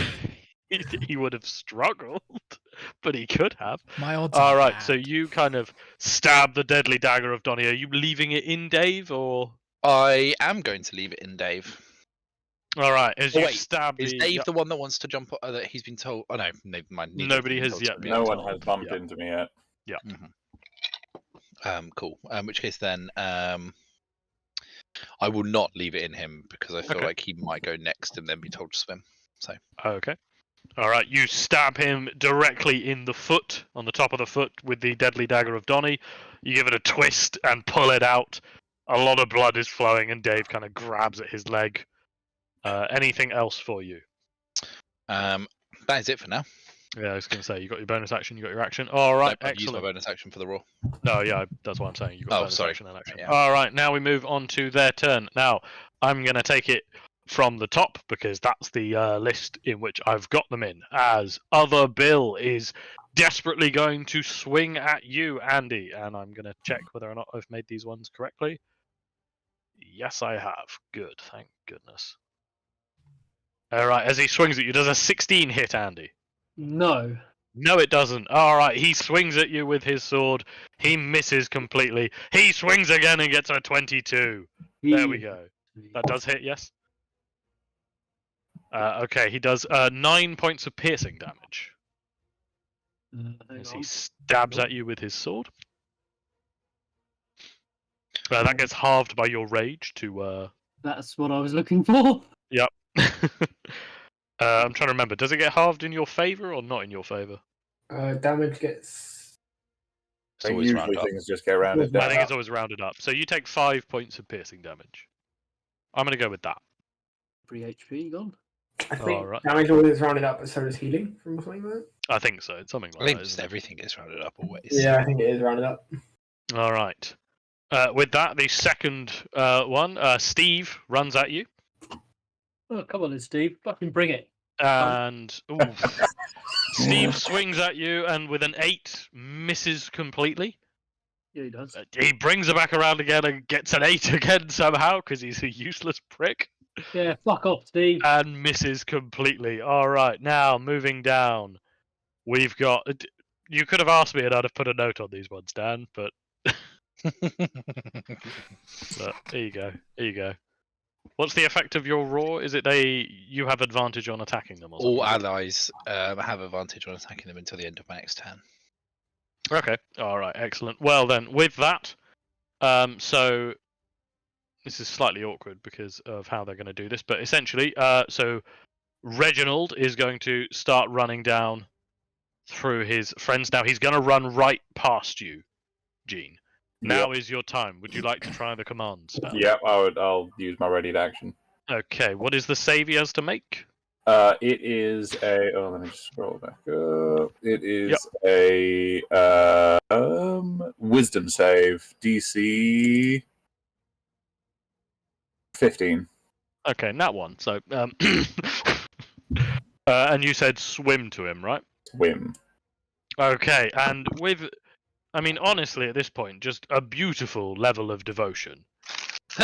He would have struggled, but he could have. My odds. All are right, bad. so you kind of stab the deadly dagger of Donnie. Are you leaving it in, Dave, or? I am going to leave it in Dave. All right, as Oh, you wait, stab Is the. Dave the one that wants to jump? That he's been told. Oh no, never mind. neither of them Nobody been has told to yet be been No on one top. has told, bumped yeah. into me yet. Cool. In which case, then, I will not leave it in him because I feel Okay. like he might go next and then be told to swim. So Okay. All right, you stab him directly in the foot, on the top of the foot, with the deadly dagger of Donnie. You give it a twist and pull it out. A lot of blood is flowing, and Dave kind of grabs at his leg. Anything else for you? that is it for now. Yeah, I was going to say, you got your bonus action, you got your action. All right, I've used my excellent. bonus action for the roar. No, yeah, that's what I'm saying. You got Oh, bonus sorry. action and action. Yeah. All right, now we move on to their turn. Now, I'm going to take it from the top because that's the list in which I've got them in. As Other Bill is desperately going to swing at you, Andy, and I'm going to check whether or not I've made these ones correctly. Yes, I have. Good, thank goodness. All right, as he swings at you, does a 16 hit, Andy? No. No, it doesn't. All right, he swings at you with his sword. He misses completely. He swings again and gets a 22. There we go. That does hit, yes? Okay, he does 9 points of piercing damage Hang as on. he stabs at you with his sword. That gets halved by your rage to... That's what I was looking for. I'm trying to remember. Does it get halved in your favour or not in your favour? Damage gets. It's I think always round usually up. things just get rounded I down. think it's always rounded up. So you take 5 points of piercing damage. I'm going to go with that. 3 HP gone. I think Alright. damage always is rounded up, but so does healing from something like that. I think so. It's something I like think that. just Isn't it? everything gets rounded up always. Yeah, I think it is rounded up. All right. With that, the second one, Steve runs at you, Oh, come on, then, Steve. Fucking bring it. and Steve swings at you, and with an 8, misses completely. Yeah, he does. He brings it back around again and gets an 8 again somehow because he's a useless prick, Yeah, fuck off, Steve. and misses completely. All right, now moving down, we've got. You could have asked me, and I'd have put a note on these ones, Dan, but. But there you go. There you go. What's the effect of your roar? Is it you have advantage on attacking them? Or All something? allies have advantage on attacking them until the end of my next turn. Okay. All right. Excellent. Well then, with that, so this is slightly awkward because of how they're going to do this, but essentially, so Reginald is going to start running down through his friends. Now he's going to run right past you, Gene. Now is your time. Would you like to try the command spell? Yep, I'll use my ready to action. Okay. What is the save he has to make? It is a. Oh, let me just scroll back up. It is a wisdom save, DC 15. Okay, that one. So, and you said swim to him, right? Swim. Okay, and with, I mean, honestly, at this point, just a beautiful level of devotion.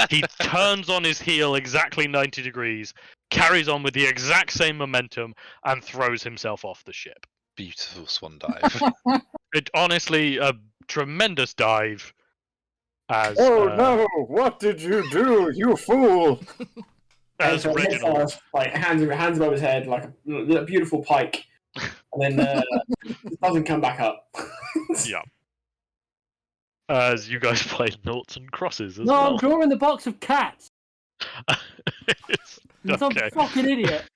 He turns on his heel exactly 90 degrees, carries on with the exact same momentum, and throws himself off the ship. Beautiful swan dive. It honestly a tremendous dive. As No! What did you do, you fool? as And so Reginald. like hands above his head, like a beautiful pike, and then it doesn't come back up. Yeah. As you guys play noughts and crosses as No, I'm well. drawing the box of cats. You're some Okay. fucking idiot.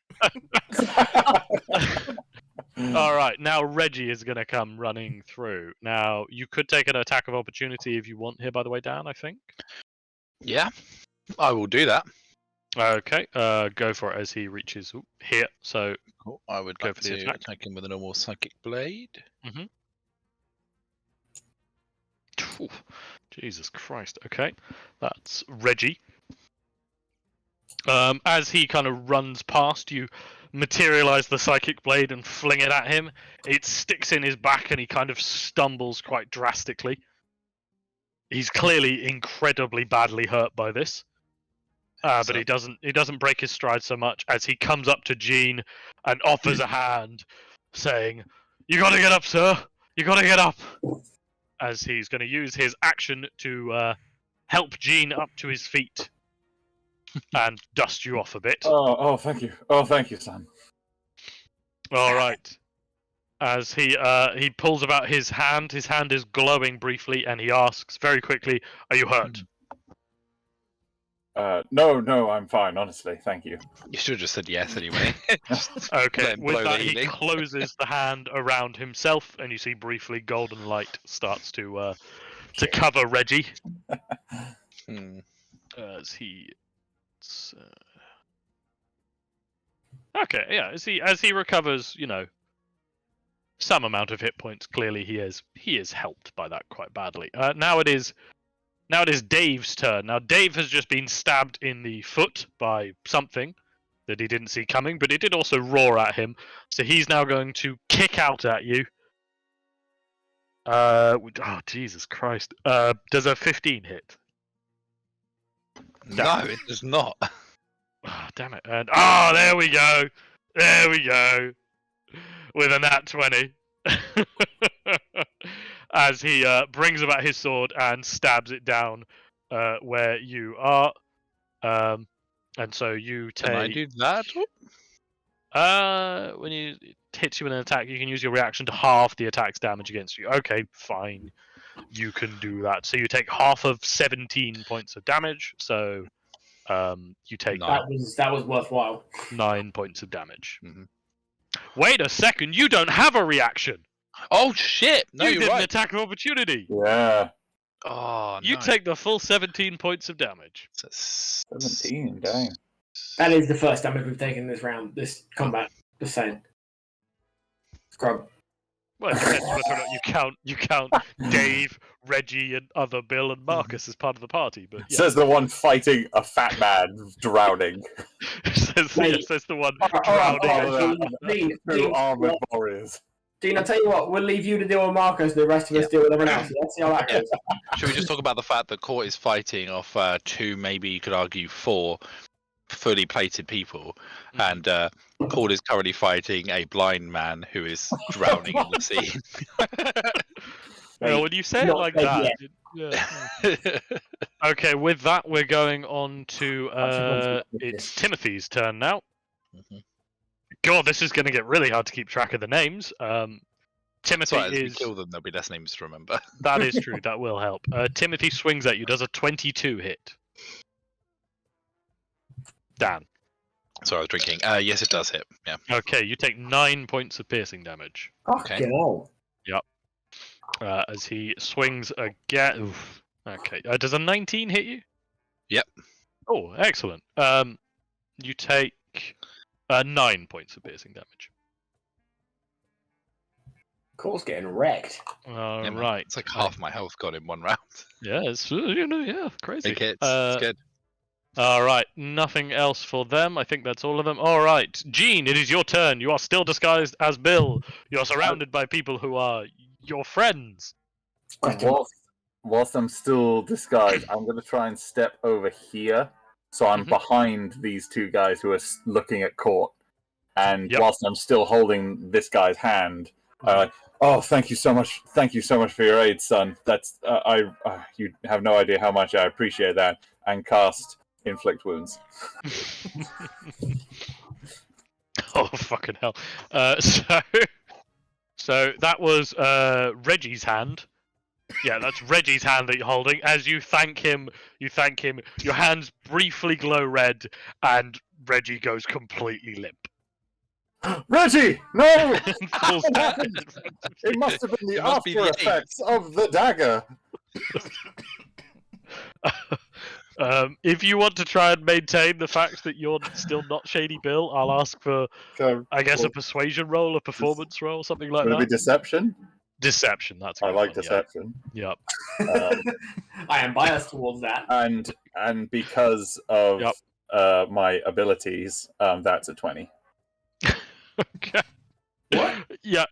All right, now Reggie is going to come running through. Now, you could take an attack of opportunity if you want here, by the way, Dan, I think. Yeah, I will do that. Okay, go for it as he reaches here. So, Cool. I would Go like for the to attack. attack him with a normal psychic blade. Jesus Christ. Okay, that's Reggie. As he kind of runs past you, materialize the psychic blade and fling it at him. It sticks in his back and he kind of stumbles quite drastically. He's clearly incredibly badly hurt by this. But he doesn't break his stride so much as he comes up to Gene and offers a hand, saying, "You gotta get up, sir. You gotta get up." As he's going to use his action to help Gene up to his feet and dust you off a bit. Oh, thank you. Oh, thank you, son. All right. As he pulls about his hand is glowing briefly, and he asks very quickly, "Are you hurt?" No, I'm fine, honestly. Thank you. You should have just said yes anyway. Okay. Let him With blow the that, he healing. closes the hand around himself, and you see briefly golden light starts to cover Reggie Hmm. as he. Okay, yeah. As he recovers, some amount of hit points. Clearly, he is helped by that quite badly. Now it is Dave's turn. Now Dave has just been stabbed in the foot by something that he didn't see coming, but it did also roar at him. So he's now going to kick out at you. Oh Jesus Christ! Does a 15 hit? No, it does not. Oh, damn it! And there we go, with a nat 20. As he brings about his sword and stabs it down where you are, and so you take. Can I do that? When it hits you with an attack, you can use your reaction to half the attack's damage against you. Okay, fine, you can do that. So you take half of 17 points of damage. So you take Nine. That was worthwhile. 9 points of damage. Mhm. Wait a second, you don't have a reaction. Oh shit! No, you you're did an right. attack of opportunity. Yeah. Oh, You no. take the full 17 points of damage. So it's 17, dang. That is the first damage we've taken this round, this combat. Just saying. Scrub. Well, it depends whether or not you count Dave, Reggie, and other Bill and Marcus as part of the party. But yeah. Says the one fighting a fat man drowning. says the one Oh, drowning. Dean, Two armored warriors. Dean, I'll tell you what, we'll leave you to deal with Marcus, the rest of us deal with everyone else. Let's see how that goes. Should we just talk about the fact that Court is fighting off two, maybe you could argue four, fully plated people, and Court is currently fighting a blind man who is drowning in the sea. Well, when you say it Not like dead that, Okay, with that, we're going on to it's Timothy's turn now. Mhm. God, this is going to get really hard to keep track of the names. Timothy Sorry, as we is. kill them, there'll be less names to remember. That is true. That will help. Timothy swings at you. Does a 22 hit? Dan. Sorry, I was drinking. Yes, it does hit. Yeah. Okay, you take 9 points of piercing damage. Okay. Fucking hell. As he swings again. Oof. Okay. Does a 19 hit you? Yep. Oh, excellent. You take 9 points of piercing damage. Court's getting wrecked. All Yeah, man. right. It's like half my health gone in one round. Yeah, it's crazy. Big hits. It's good. All right, nothing else for them. I think that's all of them. All right, Gene, it is your turn. You are still disguised as Bill. You're surrounded by people who are your friends. Whilst I'm still disguised, I'm going to try and step over here, so I'm behind these two guys who are looking at Court. And whilst I'm still holding this guy's hand, oh, thank you so much. Thank you so much for your aid, son. That's you have no idea how much I appreciate that. And cast Inflict Wounds. Oh, fucking hell. So that was Reggie's hand. Yeah, that's Reggie's hand that you're holding. As you thank him, your hands briefly glow red, and Reggie goes completely limp. Reggie, no! Pulls What out- happened? It must have been the It must be after the effects of the dagger. If you want to try and maintain the fact that you're still not Shady Bill, I'll ask for, Okay, I guess, a cool. persuasion roll, a performance roll, something like Would it be that. deception? Deception, that's a I good like one, deception. Yep. I am biased towards that. And because of Yep. my abilities, that's a 20. Okay. What? Yeah.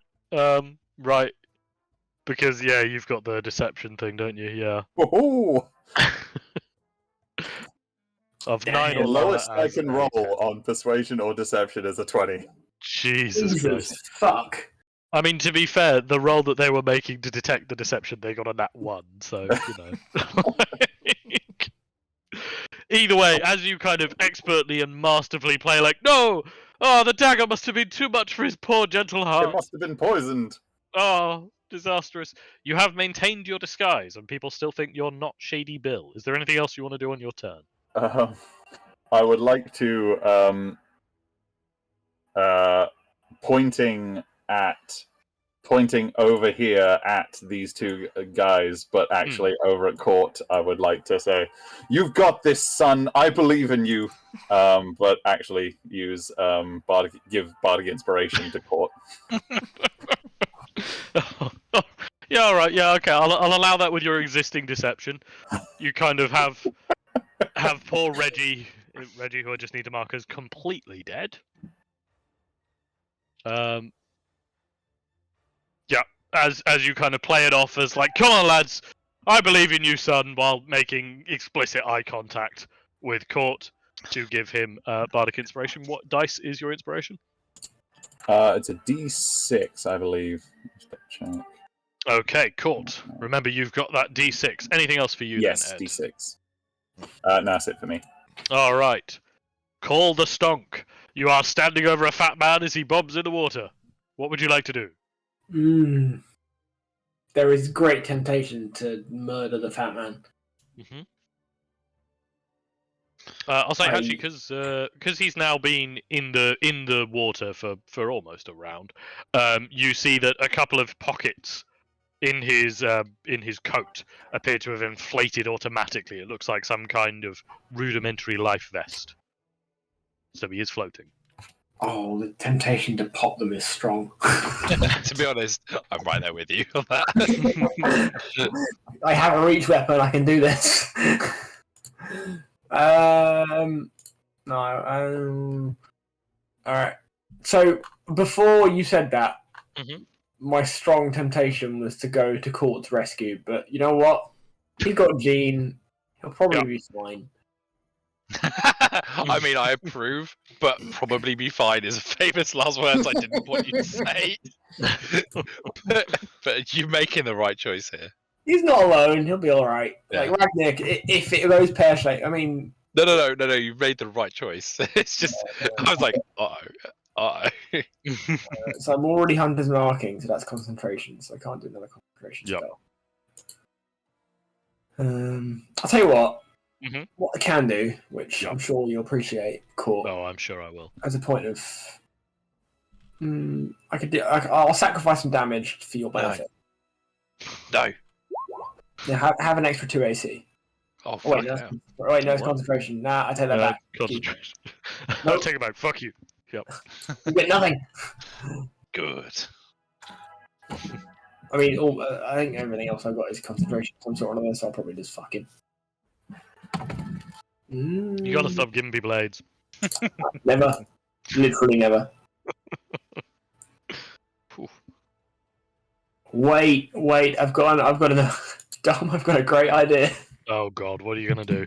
Right. Because you've got the deception thing, don't you? Yeah. Woohoo! Of Damn. 9 The or lower. lowest I as can a roll crit. on persuasion or deception is a 20. Jesus Christ. Jesus fuck. I mean, to be fair, the roll that they were making to detect the deception, they got a nat 1, so, Either way, as you kind of expertly and masterfully play like, no! Oh, the dagger must have been too much for his poor gentle It heart. must have been poisoned. Oh, disastrous. You have maintained your disguise, and people still think you're not Shady Bill. Is there anything else you want to do on your turn? I would like to pointing over here at these two guys, but actually over at Court, I would like to say, "You've got this, son. I believe in you." But actually use give bardic inspiration to Court. Yeah, all right. Yeah, okay. I'll allow that with your existing deception. You kind of have poor Reggie, who I just need to mark as completely dead. Yeah, as you kind of play it off as like, come on, lads, I believe in you, son, while making explicit eye contact with Court to give him bardic inspiration. What dice is your inspiration? It's a D6, I believe. Just check. Okay, Court. Remember, you've got that D6. Anything else for you Yes, then, Ed? D6. No, that's it for me. All right. Call the stonk. You are standing over a fat man as he bobs in the water. What would you like to do? There is great temptation to murder the fat man. Mm-hmm. I'll say actually because he's now been in the water for almost a round. You see that a couple of pockets in his coat appear to have inflated automatically. It looks like some kind of rudimentary life vest. So he is floating. Oh, the temptation to pop them is strong. To be honest, I'm right there with you on that. I have a reach weapon. I can do this. No. All right. So before you said that, my strong temptation was to go to Court's rescue. But you know what? He's got Gene. He'll probably be fine. I mean, I approve, but probably be fine is a famous last words I didn't want you to say. but you're making the right choice here. He's not alone. He'll be all right. Yeah. Like Ragnar, if it goes pear-shaped, I mean... No, you've made the right choice. It's just, I was like, uh-oh. So I'm already Hunter's Marking, so that's concentration, so I can't do another concentration spell. I'll tell you what. What I can do, which I'm sure you'll appreciate, Court. Oh, I'm sure I will. As a point of... I'll sacrifice some damage for your benefit. No. Yeah, have an extra 2 AC. Oh, fuck wait, no, it's concentration. Nah, I take that back. Concentration. I'll take it back. Fuck you. Yep. You get nothing. Good. I mean, I think everything else I've got is concentration of some sort or another, so I'll probably just fuck him. You gotta stop giving people AIDS. Never. Literally never. Wait, I've got Dom, I've got a great idea. Oh god, what are you gonna do?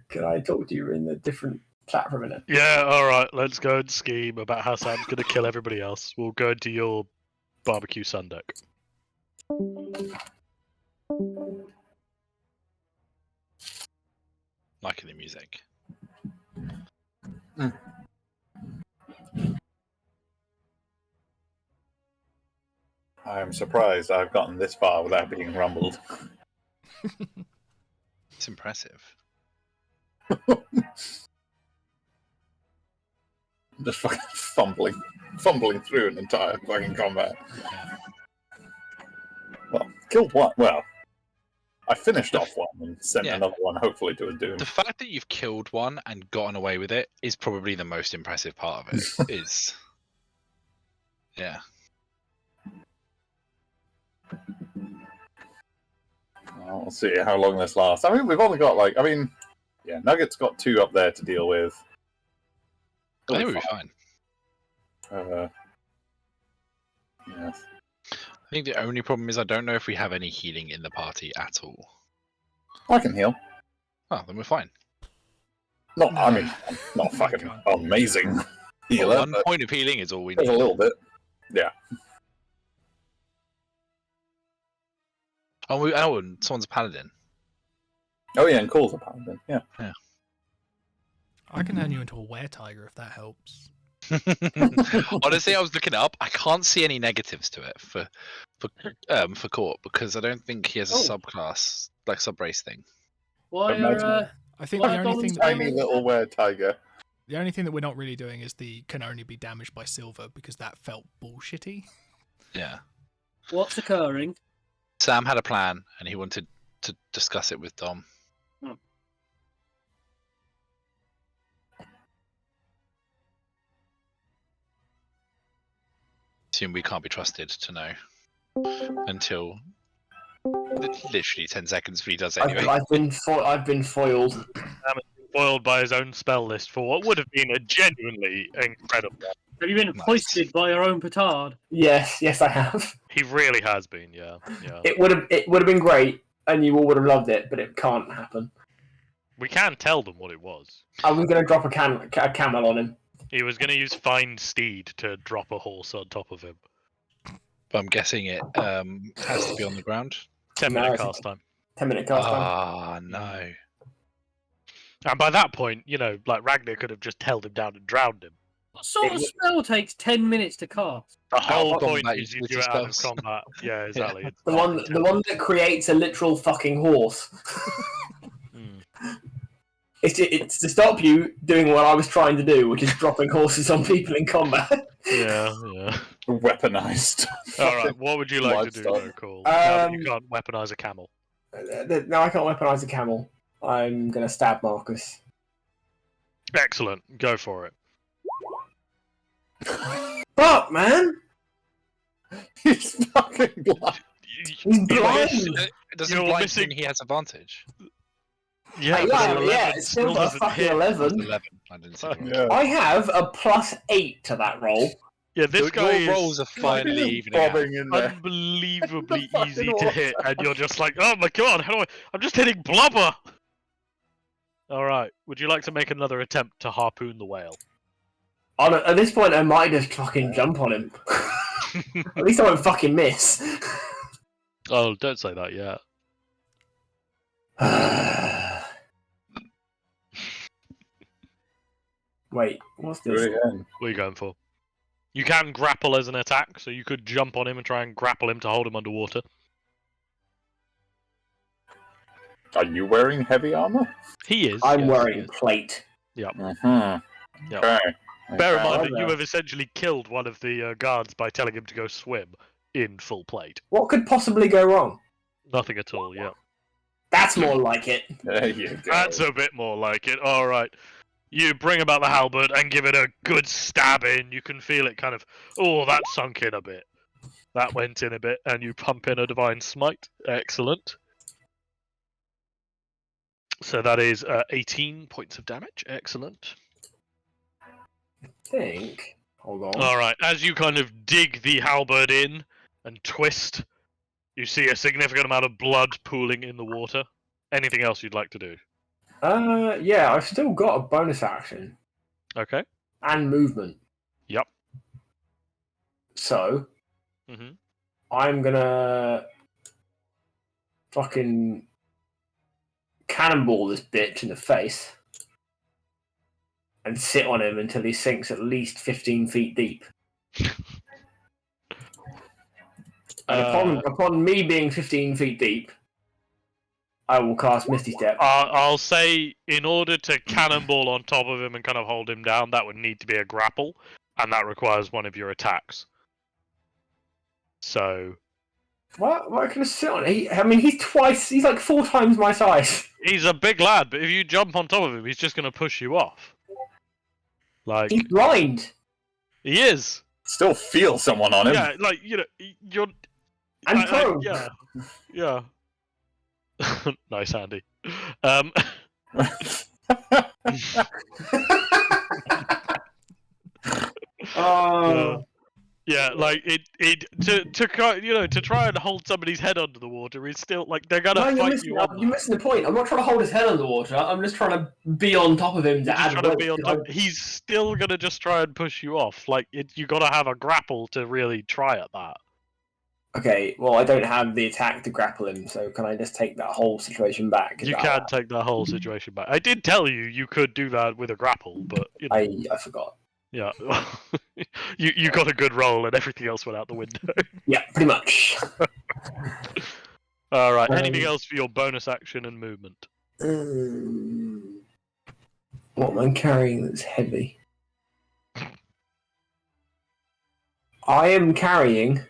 Can I talk to you in a different chat for a minute? Yeah, alright, let's go and scheme about how Sam's gonna kill everybody else. We'll go into your barbecue sun deck. Liking the music. I'm surprised I've gotten this far without being rumbled. It's impressive. Just fucking fumbling through an entire fucking combat. Well, killed one. Well, I finished off one and sent Yeah. another one, hopefully, to a doom. The fact that you've killed one and gotten away with it is probably the most impressive part of it. Is yeah. Well, we'll see how long this lasts. I mean, we've only got Nugget's got 2 up there to deal with. I think we'll be fine. Yes. I think the only problem is I don't know if we have any healing in the party at all. I can heal. Oh, then we're fine. Not fucking amazing healer. One but point of healing is all we there's need. a little bit. Yeah. Oh, and someone's a paladin. Oh yeah, and Cole's a paladin. Yeah. I can turn you into a were-tiger if that helps. Honestly, I was looking up. I can't see any negatives to it for Court because I don't think he has a subclass like sub-race thing. Why Imagine- are I think What the only Donald's thing Tiny little were-tiger. the only thing that we're not really doing is the can only be damaged by silver because that felt bullshitty. Yeah. what's occurring? Sam had a plan and he wanted to discuss it with Dom. Assume we can't be trusted to know until literally 10 seconds if he does anyway. I've been foiled. Sam has been foiled by his own spell list for what would have been a genuinely incredible. Have you been Nice. hoisted by your own petard? Yes, I have. He really has been, yeah. It would have been great, and you all would have loved it, but it can't happen. We can tell them what it was. I was going to drop a camel on him. He was going to use Find Steed to drop a horse on top of him. But I'm guessing it has to be on the ground. 10-minute it's- cast time. 10-minute cast time. Ah, no. And by that point, like Ragnar could have just held him down and drowned him. What sort of spell takes 10 minutes to cast? The whole point combat is you utility do it out of spells. combat. Yeah, exactly. It's The one that creates a literal fucking horse. Mm. It's to stop you doing what I was trying to do, which is dropping horses on people in combat. Yeah. Weaponized. All right, what would you like to do, Livestock. though, Cole? Now that you Um, can't weaponize a camel. No, I can't weaponize a camel. I'm going to stab Marcus. Excellent. Go for it. Fuck, man! He's fucking blind. He's blind! Doesn't You're blind missing- mean he has advantage? Yeah, Yeah, but yeah, 11 it's still a doesn't fucking hit. 11. 11. I didn't see the roll. Yeah. I have a +8 to that roll. Yeah, this guy Your is rolls are finally evening out. bobbing in there. unbelievably Fucking easy to awesome. hit, and you're just like, oh my god, how do I'm just hitting blubber! Alright, would you like to make another attempt to harpoon the whale? At this point, I might just fucking jump on him. At least I won't fucking miss. Oh, don't say that yet. Wait, what's Do it this? again. What are you going for? You can grapple as an attack, so you could jump on him and try and grapple him to hold him underwater. Are you wearing heavy armor? He is. I'm yes, wearing he is. plate. Mm-hmm. Yep. Okay. Bear in Okay. mind that Hello you there. have essentially killed one of the guards by telling him to go swim in full plate. What could possibly go wrong? Nothing at all, yeah. That's more like it. There you go. That's a bit more like it. Alright. You bring about the halberd and give it a good stab in. You can feel it kind of, oh, that sunk in a bit. That went in a bit, and you pump in a divine smite. Excellent. So that is 18 points of damage. Excellent. I think. Hold on. Alright, as you kind of dig the halberd in and twist, you see a significant amount of blood pooling in the water. Anything else you'd like to do? Yeah, I've still got a bonus action Okay. and movement. Yep. So, hmm I'm gonna fucking cannonball this bitch in the face and sit on him until he sinks at least 15 feet deep. And upon me being 15 feet deep, I will cast Misty Step. I'll say in order to cannonball on top of him and kind of hold him down, that would need to be a grapple, and that requires one of your attacks. So What can I sit on? He's like 4 times my size. he's a big lad, but if you jump on top of him, he's just going to push you off. Like He's blind. he is. Still feel someone on him. Yeah, like you're. And prone. Yeah. Nice, Andy. Yeah, like it to try and hold somebody's head under the water is still like they're gonna fight you. You're missing the point. I'm not trying to hold his head underwater. I'm just trying to be on top of him to add weight. He's still gonna just try and push you off. Like you gotta have a grapple to really try at that. Okay, well I don't have the attack to grapple him, so can I just take that whole situation back? You can take that whole situation back. I did tell you could do that with a grapple, but I forgot. Yeah, you got a good roll, and everything else went out the window. Yeah, pretty much. All right. Anything else for your bonus action and movement? What am I carrying that's heavy? I am carrying.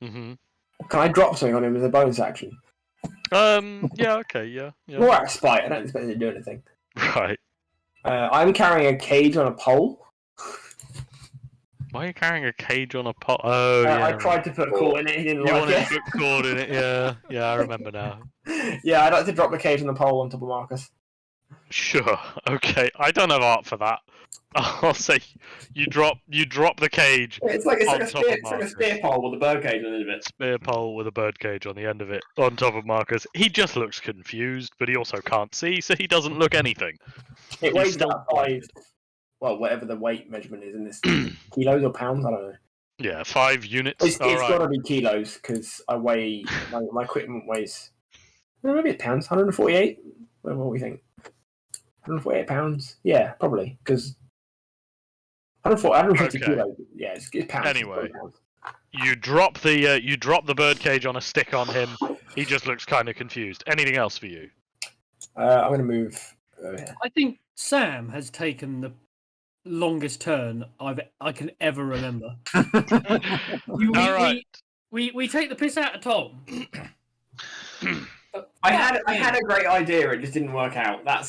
Mm-hmm. Can I drop something on him as a bonus action? Yeah. Okay. Yeah. More out of spite. I don't expect him to do anything. Right. I'm carrying a cage on a pole. Why are you carrying a cage on a pot? Oh, yeah. I tried to put a cord in it. He didn't you like wanted it. to put cord in it, yeah. Yeah, I remember now. Yeah, I'd like to drop the cage on the pole on top of Marcus. Sure. Okay. I don't have art for that. I'll say you drop the cage. It's like a spear pole with a bird cage on the end of it. Spear pole with a bird cage on the end of it, on top of Marcus. He just looks confused, but he also can't see, so he doesn't look anything. It weighs about 5. Well, whatever the weight measurement is in this, kilos or pounds, I don't know. Yeah, 5 units. It's got to be kilos because I weigh my equipment weighs. Maybe it's pounds. 148. What do we think? 148 pounds. Yeah, probably because 150 kilos. Yeah, it's pounds. Anyway, you drop the bird cage on a stick on him. He just looks kind of confused. Anything else for you? I'm going to move over here. I think Sam has taken the longest turn I can ever remember. We take the piss out of Tom. I had a great idea. It just didn't work out. That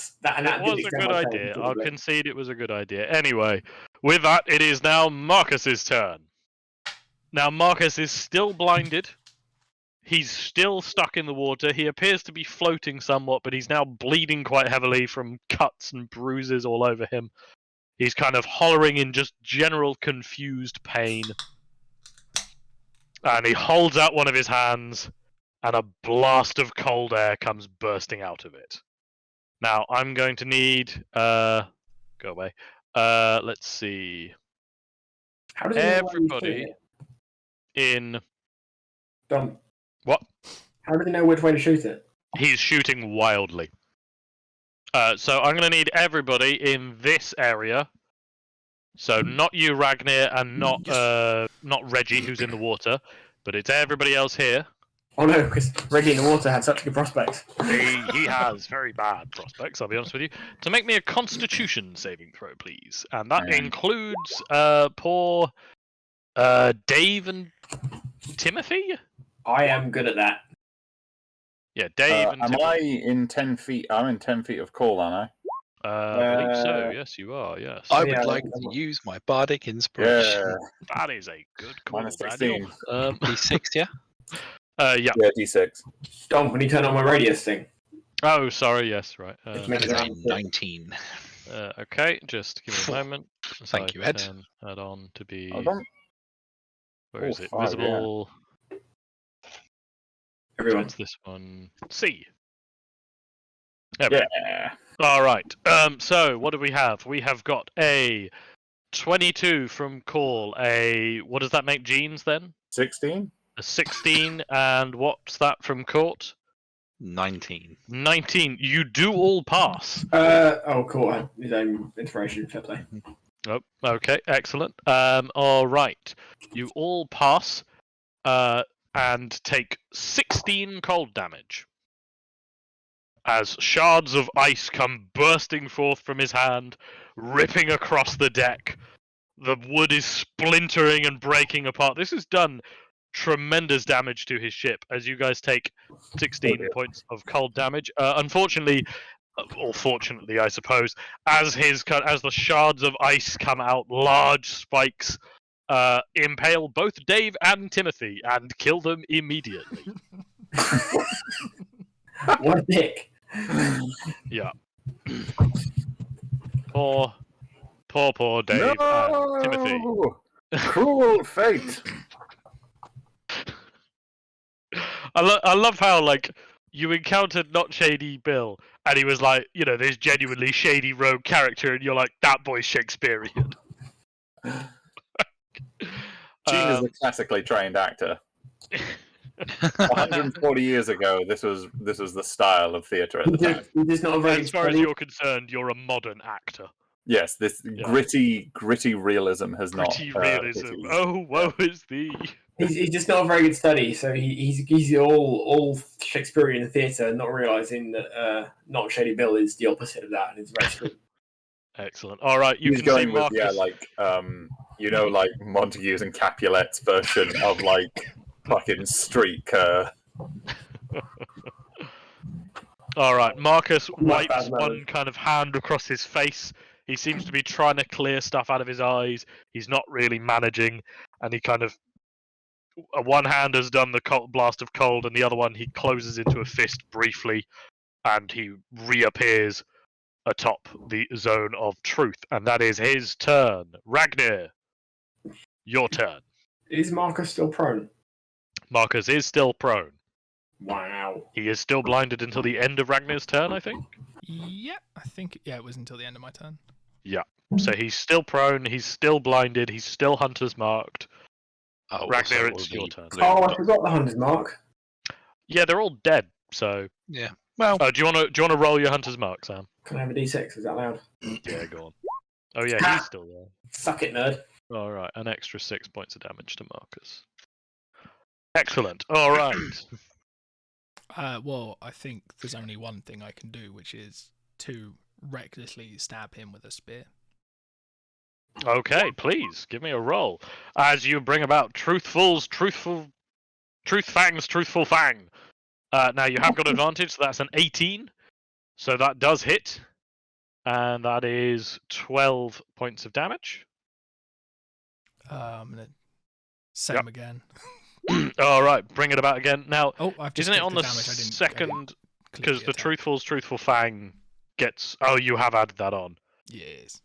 was a good idea. I'll concede it was a good idea. Anyway, with that, it is now Marcus's turn. Now Marcus is still blinded. He's still stuck in the water. He appears to be floating somewhat, but he's now bleeding quite heavily from cuts and bruises all over him. He's kind of hollering in just general confused pain. And he holds out one of his hands, and a blast of cold air comes bursting out of it. Now, I'm going to need... go away. Let's see. How does everybody in... Dom. What? How do they know which way to shoot it? He's shooting wildly. So I'm going to need everybody in this area. So not you, Ragnir, and not Reggie, who's in the water, but it's everybody else here. Oh no, because Reggie in the water had such good prospects. He has very bad prospects, I'll be honest with you. To make me a Constitution saving throw, please. And that includes poor Dave and Timothy? I am good at that. Yeah, Dave and Timothy. Am I in 10 feet? I'm in 10 feet of call, aren't I? I believe so. Yes, you are. Yes. I would like to use my bardic inspiration. Yeah. That is a good call, Minus Daniel. 16. D6, yeah? Yeah. Yeah, D6. Dom, when you turn on my radius thing. Oh, sorry. Yes, right. That is a 19. Okay, just give me a moment. Thank you, Ed. Add on to be. Hold on. Where is it? 5, Visible. Everyone. What's this one? C. There we go. Yeah. All right. So what do we have? We have got a 22 from Call. What does that make Jeans then? 16. A 16, and what's that from Court? 19. 19. You do all pass. Cool. His own inspiration, fair play. Oh, okay, excellent. All right. You all pass. and take 16 cold damage. As shards of ice come bursting forth from his hand, ripping across the deck. The wood is splintering and breaking apart. This has done tremendous damage to his ship as you guys take 16 points of cold damage. Unfortunately, or fortunately, I suppose, as the shards of ice come out, large spikes impale both Dave and Timothy and kill them immediately. What a dick. Yeah. Poor Dave and Timothy. Cruel fate. I love how like you encountered Not Shady Bill, and he was like, this genuinely shady rogue character, and you're like, that boy's Shakespearean. Gene is a classically trained actor. 140 years ago, this was the style of theatre at the time. He's not a very As far as you're concerned, you're a modern actor. Yes, this gritty realism has not. Gritty realism. Oh, woe is thee. He's just not a very good study, so he's all Shakespearean theatre, not realising that Not Shady Bill is the opposite of that, and it's very true. Excellent. All right, He's can going say with Marcus. like Montagues and Capulet's version of like fucking street cur. All right, Marcus Not wipes bad one manners. kind of hand across his face. He seems to be trying to clear stuff out of his eyes. He's not really managing, and he kind of one hand has done the blast of cold, and the other one he closes into a fist briefly, and he reappears atop the zone of truth, and that is his turn. Ragnar, your turn. Is Marcus still prone? Marcus is still prone. Wow. He is still blinded until the end of Ragnar's turn, I think. Yeah, I think it was until the end of my turn. Yeah. So he's still prone, he's still blinded, he's still hunter's marked. Oh, Ragnar, also it's all your the turn. blue Oh, I dots. forgot the hunter's mark. Yeah, they're all dead. So, Yeah. Well, do you want to roll your hunter's mark, Sam? Can I have a d6? Is that allowed? Yeah, go on. Oh yeah, he's still there. Suck it, nerd. All right, an extra 6 points of damage to Marcus. Excellent. All right. Well, I think there's only one thing I can do, which is to recklessly stab him with a spear. Okay, please give me a roll as you bring about Truth Fang's truthful fang. Now you have got advantage, so that's an 18. So that does hit, and that is 12 points of damage. I'm gonna same again. All right, bring it about again. Now, Oh, I've just isn't it clicked on the damage. I didn't second? click Because the attack. truthful fang gets. Oh, you have added that on. Yes.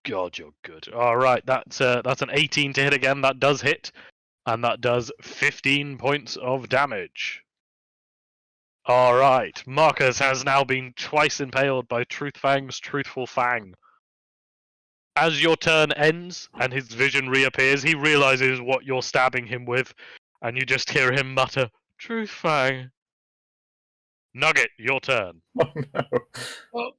God, you're good. All right, that's an 18 to hit again. That does hit, and that does 15 points of damage. All right, Marcus has now been twice impaled by Truthfang's truthful fang. As your turn ends and his vision reappears, he realizes what you're stabbing him with, and you just hear him mutter, "Truthfang." Nugget, your turn. Oh no. Well,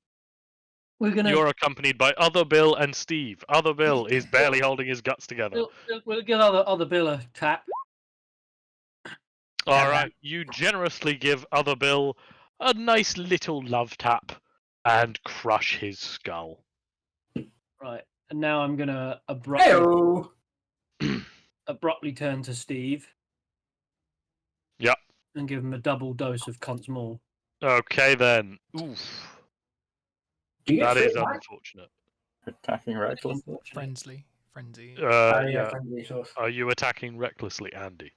we're gonna You're accompanied by Other Bill and Steve. Other Bill is barely holding his guts together. we'll give other Bill a tap. All right, you generously give Other Bill a nice little love tap and crush his skull. Right, and now I'm gonna abruptly turn to Steve. Yep. And give him a double dose of Const's Maul. Okay then. Oof. Do you get That free is attack? unfortunate. Attacking recklessly. Frenzy. Yeah. friendly source. Are you attacking recklessly, Andy?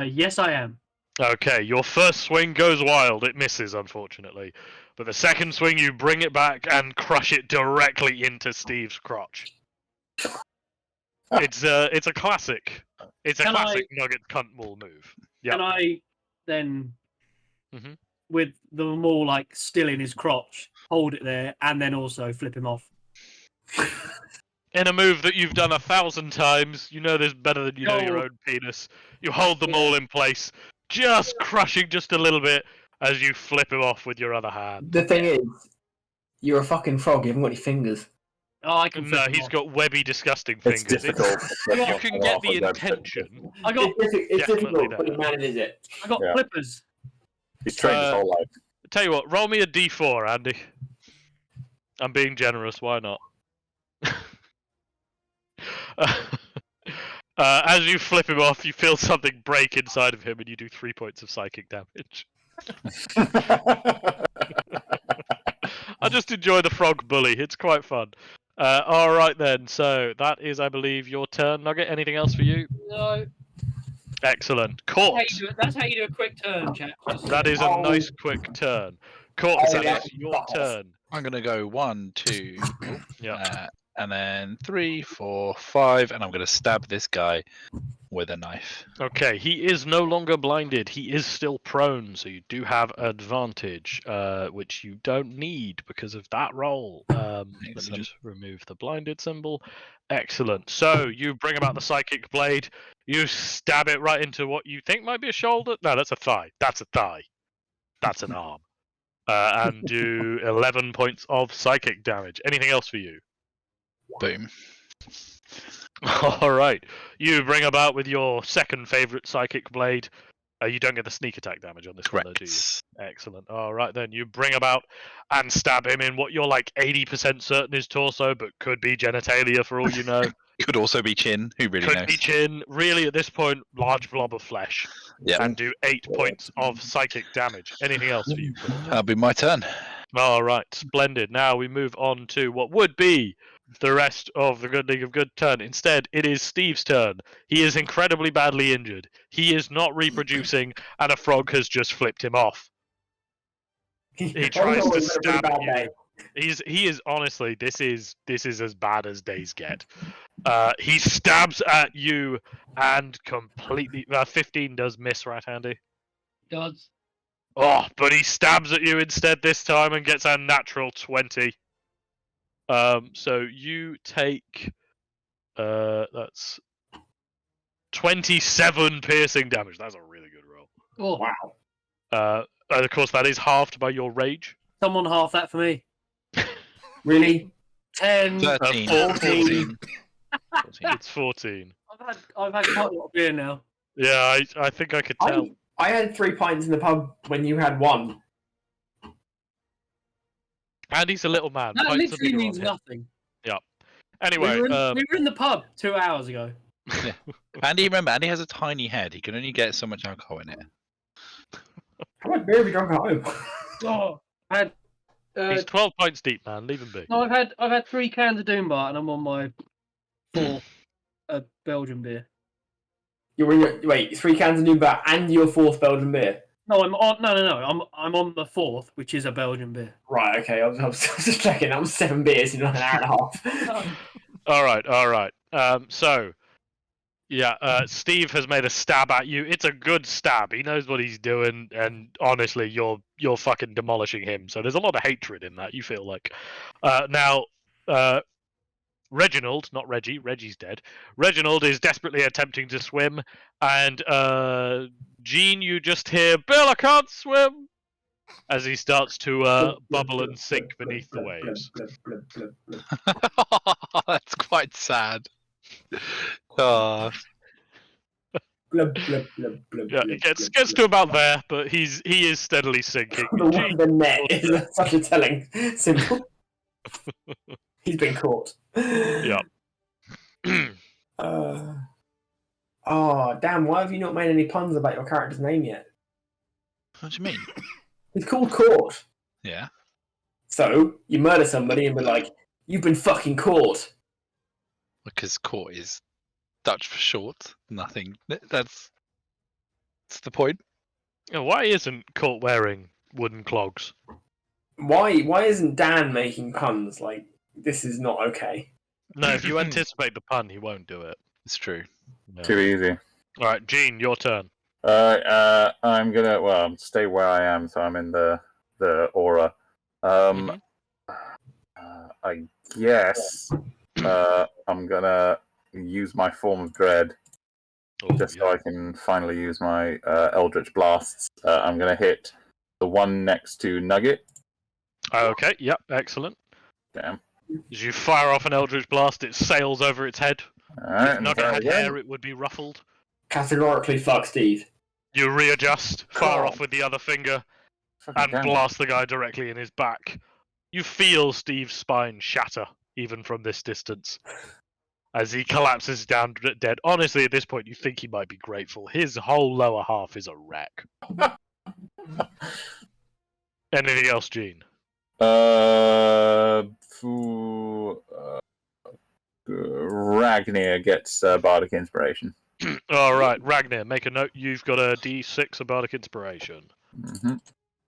Yes, I am. Okay, your first swing goes wild. It misses, unfortunately. But the second swing, you bring it back and crush it directly into Steve's crotch. It's a classic. It's a Can classic Nugget cunt maul move. Yep. Can I then, Mhm. with the maul like still in his crotch, hold it there and then also flip him off? In a move that you've done 1,000 times, you know this better than you know your No. own penis. You hold them all in place, just crushing just a little bit as you flip him off with your other hand. The thing is, you're a fucking frog. You haven't got any fingers. Oh, I can. No, flip them he's off. got webby, disgusting It's fingers. difficult. You can get the intention. I got. It's Definitely difficult, but he manages it. I got Yeah. flippers. He's trained his whole life. Tell you what, roll me a d4, Andy. I'm being generous. Why not? As you flip him off, you feel something break inside of him, and you do 3 points of psychic damage. I just enjoy the frog bully. It's quite fun. All right then. So that is, I believe, your turn, Nugget. Anything else for you? No. Excellent. That's how Court. you do it. That's how you do a quick turn, chap. That is a nice quick turn. Court, Oh, it that's is your fuck off. turn. I'm gonna go 1, 2, Yeah. and then 3, 4, 5, and I'm gonna stab this guy with a knife. Okay, he is no longer blinded. He is still prone, so you do have advantage, which you don't need because of that roll. Let me Excellent. just remove the blinded symbol. Excellent. So you bring about the psychic blade. You stab it right into what you think might be a shoulder. No, that's a thigh. That's a thigh. That's an arm. And do 11 points of psychic damage. Anything else for you? Boom. All right. You bring about with your second favorite psychic blade. You don't get the sneak attack damage on this one, though, do you? Correct. Excellent. All right, then you bring about and stab him in what you're like 80% certain is torso, but could be genitalia for all you know. Could also be chin. Who really Could knows? be chin. Really, at this point, large blob of flesh. Yeah. And do 8 points of psychic damage. Anything else for you? That'll be my turn. All right, splendid. Now we move on to what would be the rest of the Good League of Good turn. Instead, it is Steve's turn. He is incredibly badly injured. He is not reproducing, and a frog has just flipped him off. He tries to stab at you. He is honestly, this is as bad as days get. He stabs at you and completely. 15 does miss, right, Andy? Does. Oh, but he stabs at you instead this time and gets a natural 20. So you take that's 27 piercing damage. That's a really good roll. Oh, Wow. And of course, that is halved by your rage. someone half that for me. Really? 10. 13. 14. It's 14. I've had quite a lot of beer now. Yeah, I think I could tell. I had 3 pints in the pub when you had 1. Andy's a little man. That Pints are literally bigger means on him. nothing. Anyway, we were in the pub 2 hours ago. Andy, remember, Andy has a tiny head. He can only get so much alcohol in it. How much beer have you drunk at home? Oh, I had. he's 12 pints deep, man. Leave him be. No, I've had 3 cans of Doombar and I'm on my 4th Belgian beer. You're in your, wait, 3 cans of New Bat and your 4th Belgian beer. No, I'm on. No. I'm on the 4th, which is a Belgian beer. Right, okay. I was just checking. That was 7 beers in like an hour and a half. All right. So, yeah, Steve has made a stab at you. It's a good stab. He knows what he's doing, and honestly, you're fucking demolishing him. So there's a lot of hatred in that. You feel like now. Reginald, not Reggie. Reggie's dead. Reginald is desperately attempting to swim, and Gene, you just hear, "Bill, I can't swim," as he starts to bubble and sink beneath the waves. That's quite sad. Oh, Yeah, Yeah, it gets to about there, but he is steadily sinking. Gene, The net is such a telling symbol. He's been caught. Yeah. Oh, damn, why have you not made any puns about your character's name yet? what do you mean? It's called Court. Yeah. So, you murder somebody and be like, you've been fucking caught. Because court is Dutch for short. Nothing. That's the point. Yeah, why isn't Colt wearing wooden clogs? Why isn't Dan making puns? Like, this is not okay. No, if you anticipate the pun, he won't do it. It's true. No. Too easy. All right, Gene, your turn. I'm gonna stay where I am, so I'm in the aura. I guess I'm gonna use my form of dread Oh, just yeah. so I can finally use my Eldritch blasts. I'm gonna hit the one next to Nugget. Okay, yep, excellent. Damn. As you fire off an Eldritch Blast, it sails over its head. Alright, If Nugget had hair, it would be ruffled. Categorically fuck Steve. You readjust, fire God. off with the other finger, Fucking and damn. blast the guy directly in his back. You feel Steve's spine shatter, even from this distance, as he collapses down dead. Honestly, at this point, you think he might be grateful. His whole lower half is a wreck. Anything else, Gene? Ragnir gets Bardic Inspiration. All right, Ragnar, make a note. You've got a D6 of Bardic Inspiration. Mm-hmm.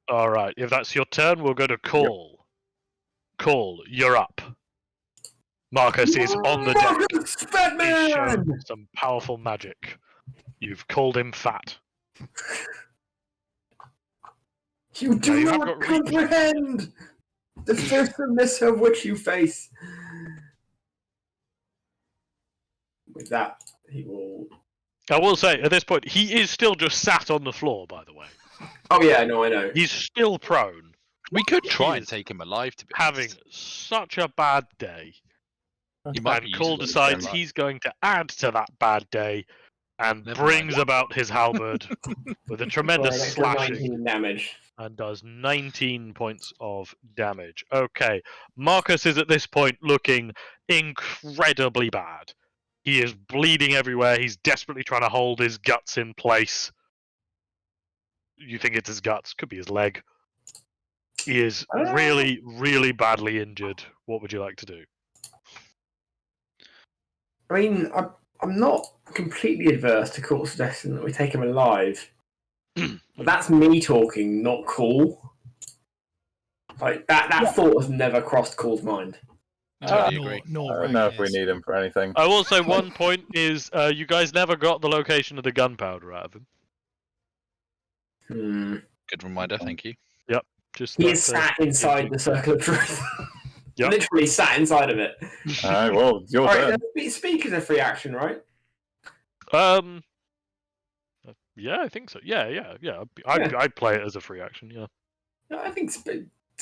All right, if that's your turn, we'll go to Call. Call, you're up. Marcus is on the deck. Marcus, He's Batman! shown some powerful magic. You've called him fat. You do you have not got reach. comprehend the fearsomeness of which you face. With that, he will. I will say, at this point, he is still just sat on the floor, by the way. Oh yeah, no, I know. He's still prone, We could try and is take him alive, to be having honest. such a bad day. He might And be Cole useful to decides them, he's going to add to that bad day and Never brings mind. about his halberd with a For tremendous an extra slashing 19 damage. and does 19 points of damage. Okay, Marcus is at this point looking incredibly bad. He is bleeding everywhere. He's desperately trying to hold his guts in place. You think it's his guts, could be his leg. He is really, really badly injured. What would you like to do? I mean, I'm not completely adverse to Court suggesting that we take him alive. But that's me talking, not Cool. Like that thought has never crossed Cool's mind. Totally agree. Nor I don't know if we Ragnar's. need him for anything. I will say one point is you guys never got the location of the gunpowder out of him. Hmm. Good reminder, thank you. Just He that, is sat inside the circle of truth. Yep. Literally sat inside of it. Alright, well, your Alright, turn. speak is a free action, right? Yeah, I think so. Yeah. I'd play it as a free action. Yeah. No, I think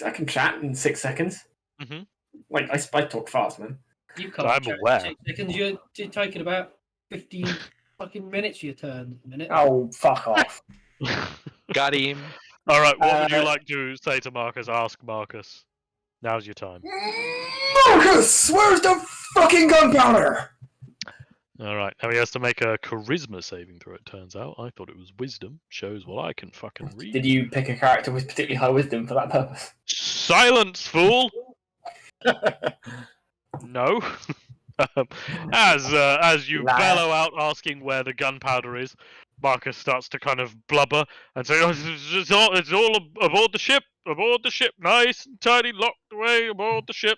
I can chat in 6 seconds. Mhm. Like I talk fast, man. You can't I'm chat in aware. 6 seconds. You're taking about 15 fucking minutes your turn at the minute. Oh, fuck off. Got him. All right. What would you Uh, like to say to Marcus? Ask Marcus. Now's your time. Marcus, where's the fucking gunpowder? All right. Now he has to make a charisma saving throw. It turns out. I thought it was wisdom. Shows what I can fucking read. Did you pick a character with particularly high wisdom for that purpose? Silence, fool! No. As you Liar. bellow out asking where the gunpowder is, Marcus starts to kind of blubber and say, "Oh, it's all aboard the ship, nice and tidy, locked away aboard the ship."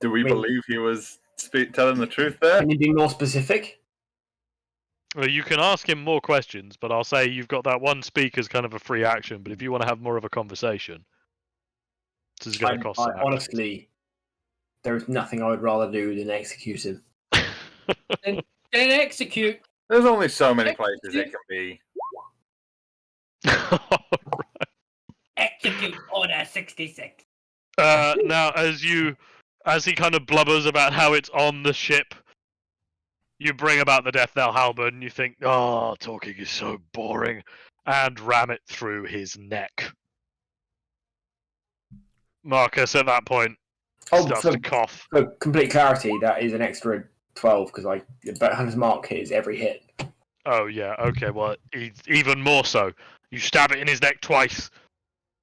Do we I mean- believe he was telling the truth there? Can you be more specific? Well, you can ask him more questions, but I'll say you've got that one speak as kind of a free action. But if you want to have more of a conversation, this is going to cost some action. Honestly, there is nothing I would rather do than execute him. Then execute. There's only so many places it can be. Execute order 66. Now, as he kind of blubbers about how it's on the ship, you bring about the Death Knell halberd and you think, "Oh, talking is so boring," and ram it through his neck. Marcus, at that point, starts to cough. For complete clarity, that is an extra 12 because the Hunter's Mark hits every hit. Oh yeah, okay. Well, even more so. You stab it in his neck twice.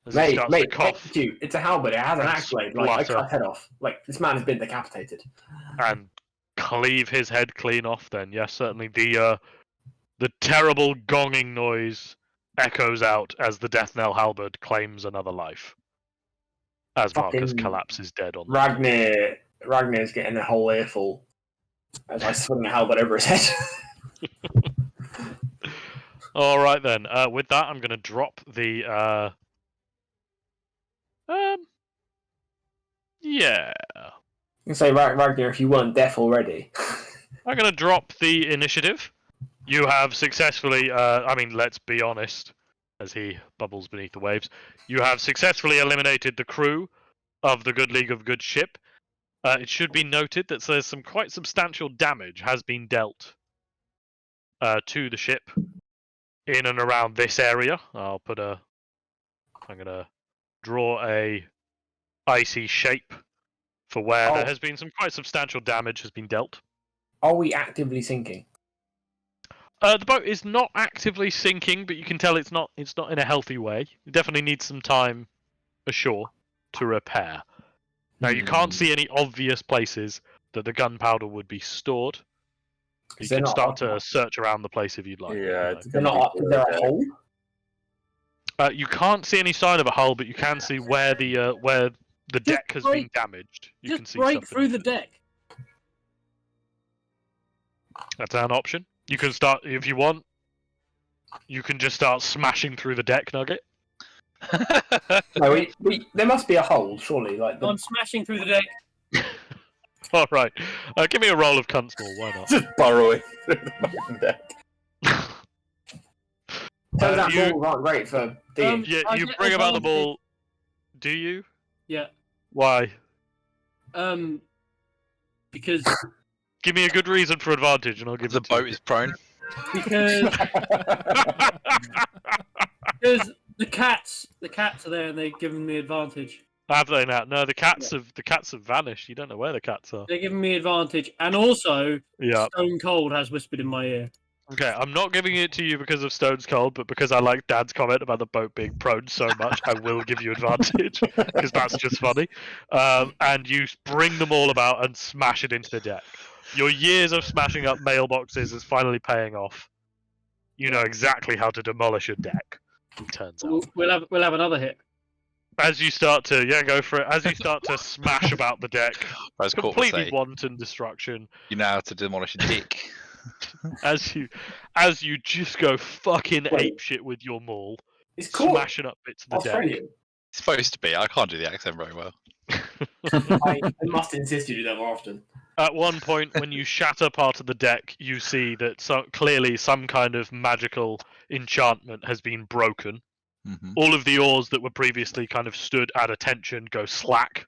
As he starts to cough execute. It's a halberd. It has an And axe blade. Like I splutter. cut his head off. Like this man has been decapitated. and cleave his head clean off. Then yes, certainly the terrible gonging noise echoes out as the Death Knell halberd claims another life. As Marcus Fucking collapses dead on the Ragnar's getting a whole earful as I swing the halberd over his head. All right then. With that, I'm going to drop the. Yeah. You can say Ragnar if you weren't deaf already. I'm going to drop the initiative. You have successfully. I mean, let's be honest. As he bubbles beneath the waves, you have successfully eliminated the crew. of the Good League of Good ship. It should be noted that there's some quite substantial damage has been dealt to the ship in and around this area. I'm gonna draw a icy shape for where there has been some quite substantial damage has been dealt. Are we actively sinking? The boat is not actively sinking, but you can tell it's not in a healthy way. It definitely needs some time ashore to repair. Now you can't see any obvious places that the gunpowder would be stored. You can start to search around the place if you'd like. Yeah, Is there a hole? You can't see any sign of a hull, but you can see where the deck has been damaged. You can see break stuff through the beneath it. deck. That's an option. You can start if you want. You can just start smashing through the deck, Nugget. No, there must be a hole, surely. I'm smashing through the deck. All right. Give me a roll of Constable. Why not? Just burrowing through the fucking deck. Turns out balls aren't great for digging. Yeah, I you get bring about the advantage. ball. Do you? Yeah. Why? Because Give me a good reason for advantage, and I'll give The it to you. boat is prone. because because the cats are there and they're giving me advantage. Have they now? No, the cats have vanished. You don't know where the cats are. They're giving me advantage, and also Yeah. Stone Cold has whispered in my ear. Okay, I'm not giving it to you because of Stone's Cold, but because I like Dad's comment about the boat being prone so much, I will give you advantage because that's just funny. And you bring them all about and smash it into the deck. Your years of smashing up mailboxes is finally paying off. You know exactly how to demolish a deck. It turns out. We'll have another hit. As you start to go for it. As you start to smash about the deck, As Court would completely say, wanton destruction. you know how to demolish a dick. As you just go fucking apeshit with your maul, It's cool. smashing up bits of the deck. Australian. It's supposed to be. I can't do the accent very well. I must insist you do that more often. At one point, when you shatter part of the deck, you see that clearly some kind of magical enchantment has been broken. Mm-hmm. All of the oars that were previously kind of stood at attention go slack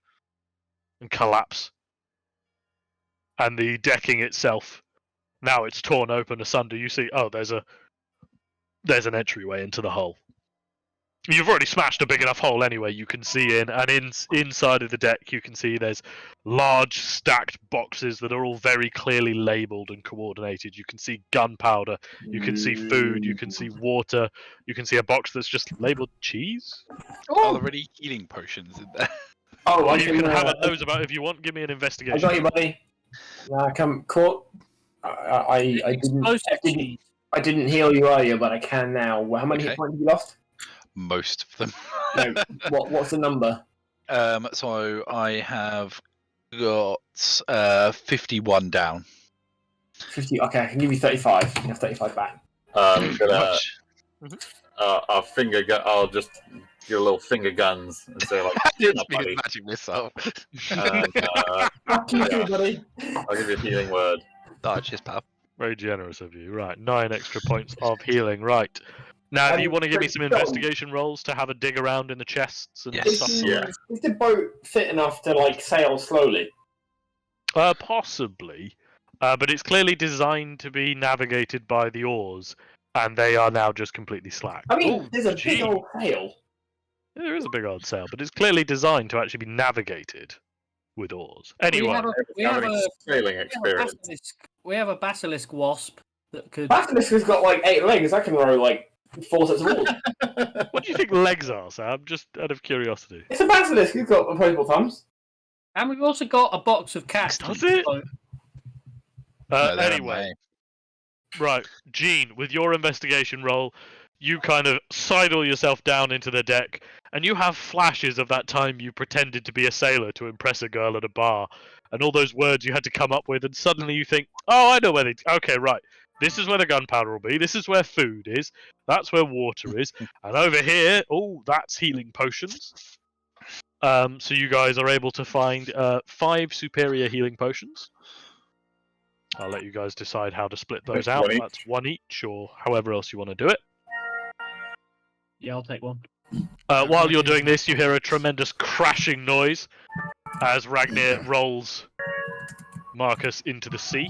and collapse. And the decking itself, now it's torn open asunder. You see, there's an entryway into the hull. You've already smashed a big enough hole anyway. You can see in, and inside of the deck, you can see there's large stacked boxes that are all very clearly labelled and coordinated. You can see gunpowder, you can see food, you can see water, you can see a box that's just labelled cheese. Are there any healing potions in there? Oh, I You can have those about if you want. Give me an I investigation. got you, buddy. Come, Court. I Explosive cheese. didn't heal you earlier, but I can now. How many hit points have you lost? Most of them. No, what's the number? So I have got 51 down. 50. Okay, I can give you 35. You have 35 back. Gonna, Much. I'll just do little finger guns and say like, It's "Not me buddy." magic missile. And, Fuck you, yeah. buddy. I'll give you a healing word. Oh, cheers, pal. Very generous of you. Right, 9 extra points of healing. Right. Now, do you want to give me some investigation rolls to have a dig around in the chests and Yes. stuff? Is the boat fit enough to sail slowly? Possibly, but it's clearly designed to be navigated by the oars, and they are now just completely slack. I mean, Ooh, there's a gee. big old sail. There is a big old sail, but it's clearly designed to actually be navigated with oars. We Anyway, have a sailing experience. we have a basilisk wasp that could. Basilisk has got 8 legs. I can row 4 sets of oars. what do you think legs are, Sam? Just out of curiosity. It's a basilisk. He's got opposable thumbs. And we've also got a box of cats. Does it? So- No, they're Anyway, right, Gene, with your investigation roll, you kind of sidle yourself down into the deck, and you have flashes of that time you pretended to be a sailor to impress a girl at a bar, and all those words you had to come up with, and suddenly you think, oh, I know where they... Okay, right. This is where the gunpowder will be. This is where food is. That's where water is. And over here, that's healing potions. So you guys are able to find 5 superior healing potions. I'll let you guys decide how to split those out. One each. That's 1 each, or however else you want to do it. Yeah, I'll take one. While you're doing this, you hear a tremendous crashing noise as Ragnir rolls Marcus into the sea,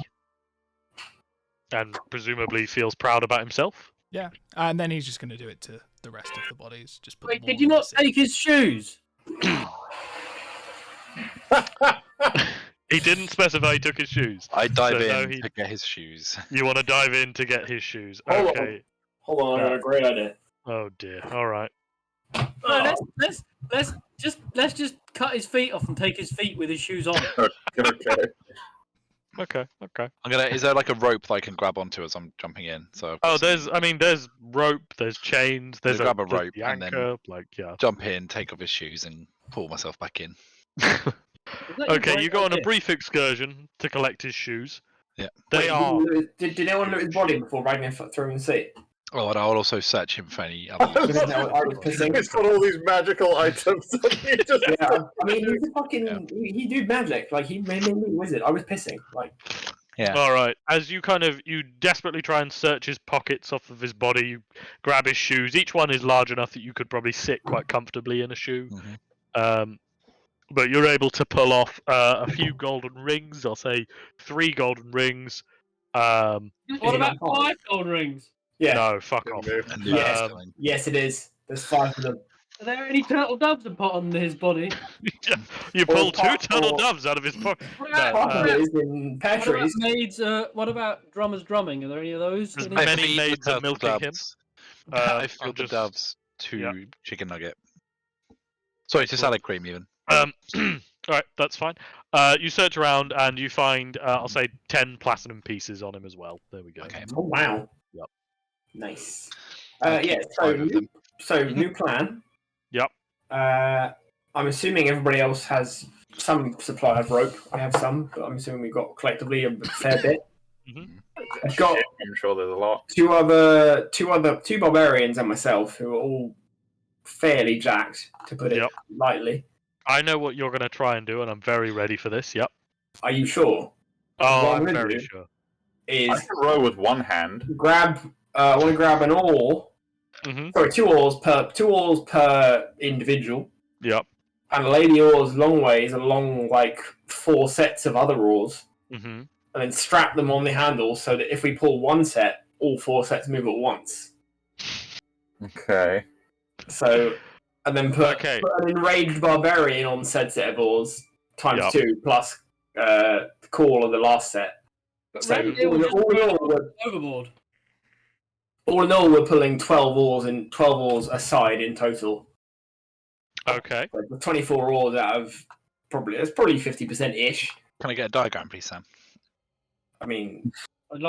and presumably feels proud about himself. Yeah, and then he's just going to do it to the rest of the bodies. Just put Wait, them did all you in the not sea. take his shoes? He didn't specify he took his shoes. I dive So, in no, he- to get his shoes. You want to dive in to get his shoes? Hold on. Okay. Hold on, I got a great idea. Oh dear. All right. No, let's just cut his feet off and take his feet with his shoes on. Okay. Okay. I'm gonna. Is there like a rope that I can grab onto as I'm jumping in? So I've got Oh, some- there's rope, there's chains, there's grab a there's rope the and then- anchor, like yeah. jump in, take off his shoes, and pull myself back in. Okay, you go on a brief excursion to collect his shoes. Yeah. They are. Did anyone loot his body before Ragnar threw him in the sea? Oh, and I'll also search him for any other. Because no, I was pissing. He's got all these magical items. He just- Yeah, I mean, he's a fucking. He do magic. Like, he made me a wizard. I was pissing. Like, Yeah. All right. As you you desperately try and search his pockets off of his body, you grab his shoes. Each one is large enough that you could probably sit quite comfortably in a shoe. Mhm. But you're able to pull off a few golden rings. I'll say 3 golden rings. What he about not 5 gold rings? yeah. No, fuck off. And the Yes. filling. Yes, it is. There's 5 of them. Are there any turtle doves to put on his body? You pull 2 part turtle four. doves out of his pocket. What No, about, Part of it is in pear what about trees. maids? What about drummers drumming? Are there any of those? There's Any- many I feed the maids are turtle milking him. doves. Uh, I filled I'm the just- doves to yeah. chicken nugget. Sorry, to salad cream even. All right, that's fine. You search around and you find, I'll say, 10 platinum pieces on him as well. There we go. Okay. Oh, wow. Yep. Nice. I'll Yeah, keep so 5 of them. new plan. Yep. I'm assuming everybody else has some supply of rope. I have some, but I'm assuming we've got collectively a fair bit. I've got I'm sure there's a lot. two barbarians and myself who are all fairly jacked, to put it Yep. lightly. I know what you're going to try and do, and I'm very ready for this. Yep. Are you sure? Oh, What I'm I'm gonna very do- sure. Is I can row with one hand. I want to grab an oar. hmm Sorry, two oars per individual, Yep. and lay the oars long ways along like 4 sets of other oars, hmm and then strap them on the handle so that if we pull one set, all 4 sets move at once. Okay. So, and then put Okay. an enraged barbarian on said set of oars times Yep. 2 plus the call of the last set. But So, Ragnar will just all in throw all, them overboard. we're pulling 12 oars aside in total. Okay. Like the 24 oars out of probably 50% ish. Can I get a diagram, please, Sam? I mean, I'd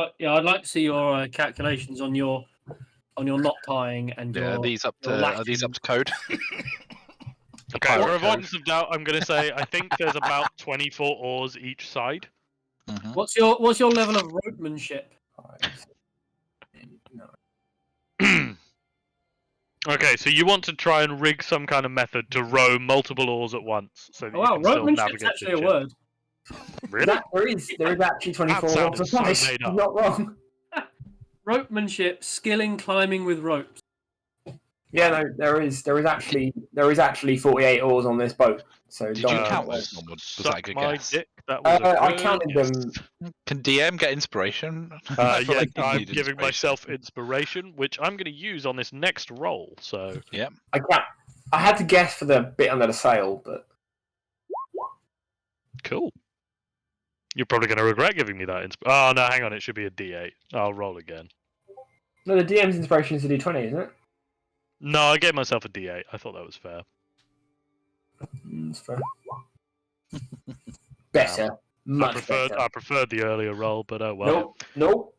like to see your calculations on your knot tying and Yeah, your. are these up your to code? Okay. pirate For code. avoidance of doubt, I'm going to say I think there's about 24 oars each side. Mhm. What's your level of ropemanship? Okay, so you want to try and rig some kind of method to row multiple oars at once, so that Oh, wow, you can still ropemanship's navigate actually a the word. ship. Really? there is actually 24 That oars sounded so applies. made up. Not wrong. Ropemanship, skill in climbing with ropes. Yeah, no, there is actually 48 oars on this boat. So Did don't you worry. count those? Norman? Was that a Suck good my guess? dick. That was a I good counted guess. them. Can DM get inspiration? I feel Yeah, like you I'm need giving inspiration. myself inspiration, which I'm going to use on this next roll. So I had to guess for the bit under the sail, but cool. You're probably going to regret giving me that. Oh no, hang on. It should be a D8. I'll roll again. no, the DM's inspiration is a D20, isn't it? No, I gave myself a D8. I thought that was fair. That's fair. Better, much better. I preferred the earlier roll, but oh well. Nope.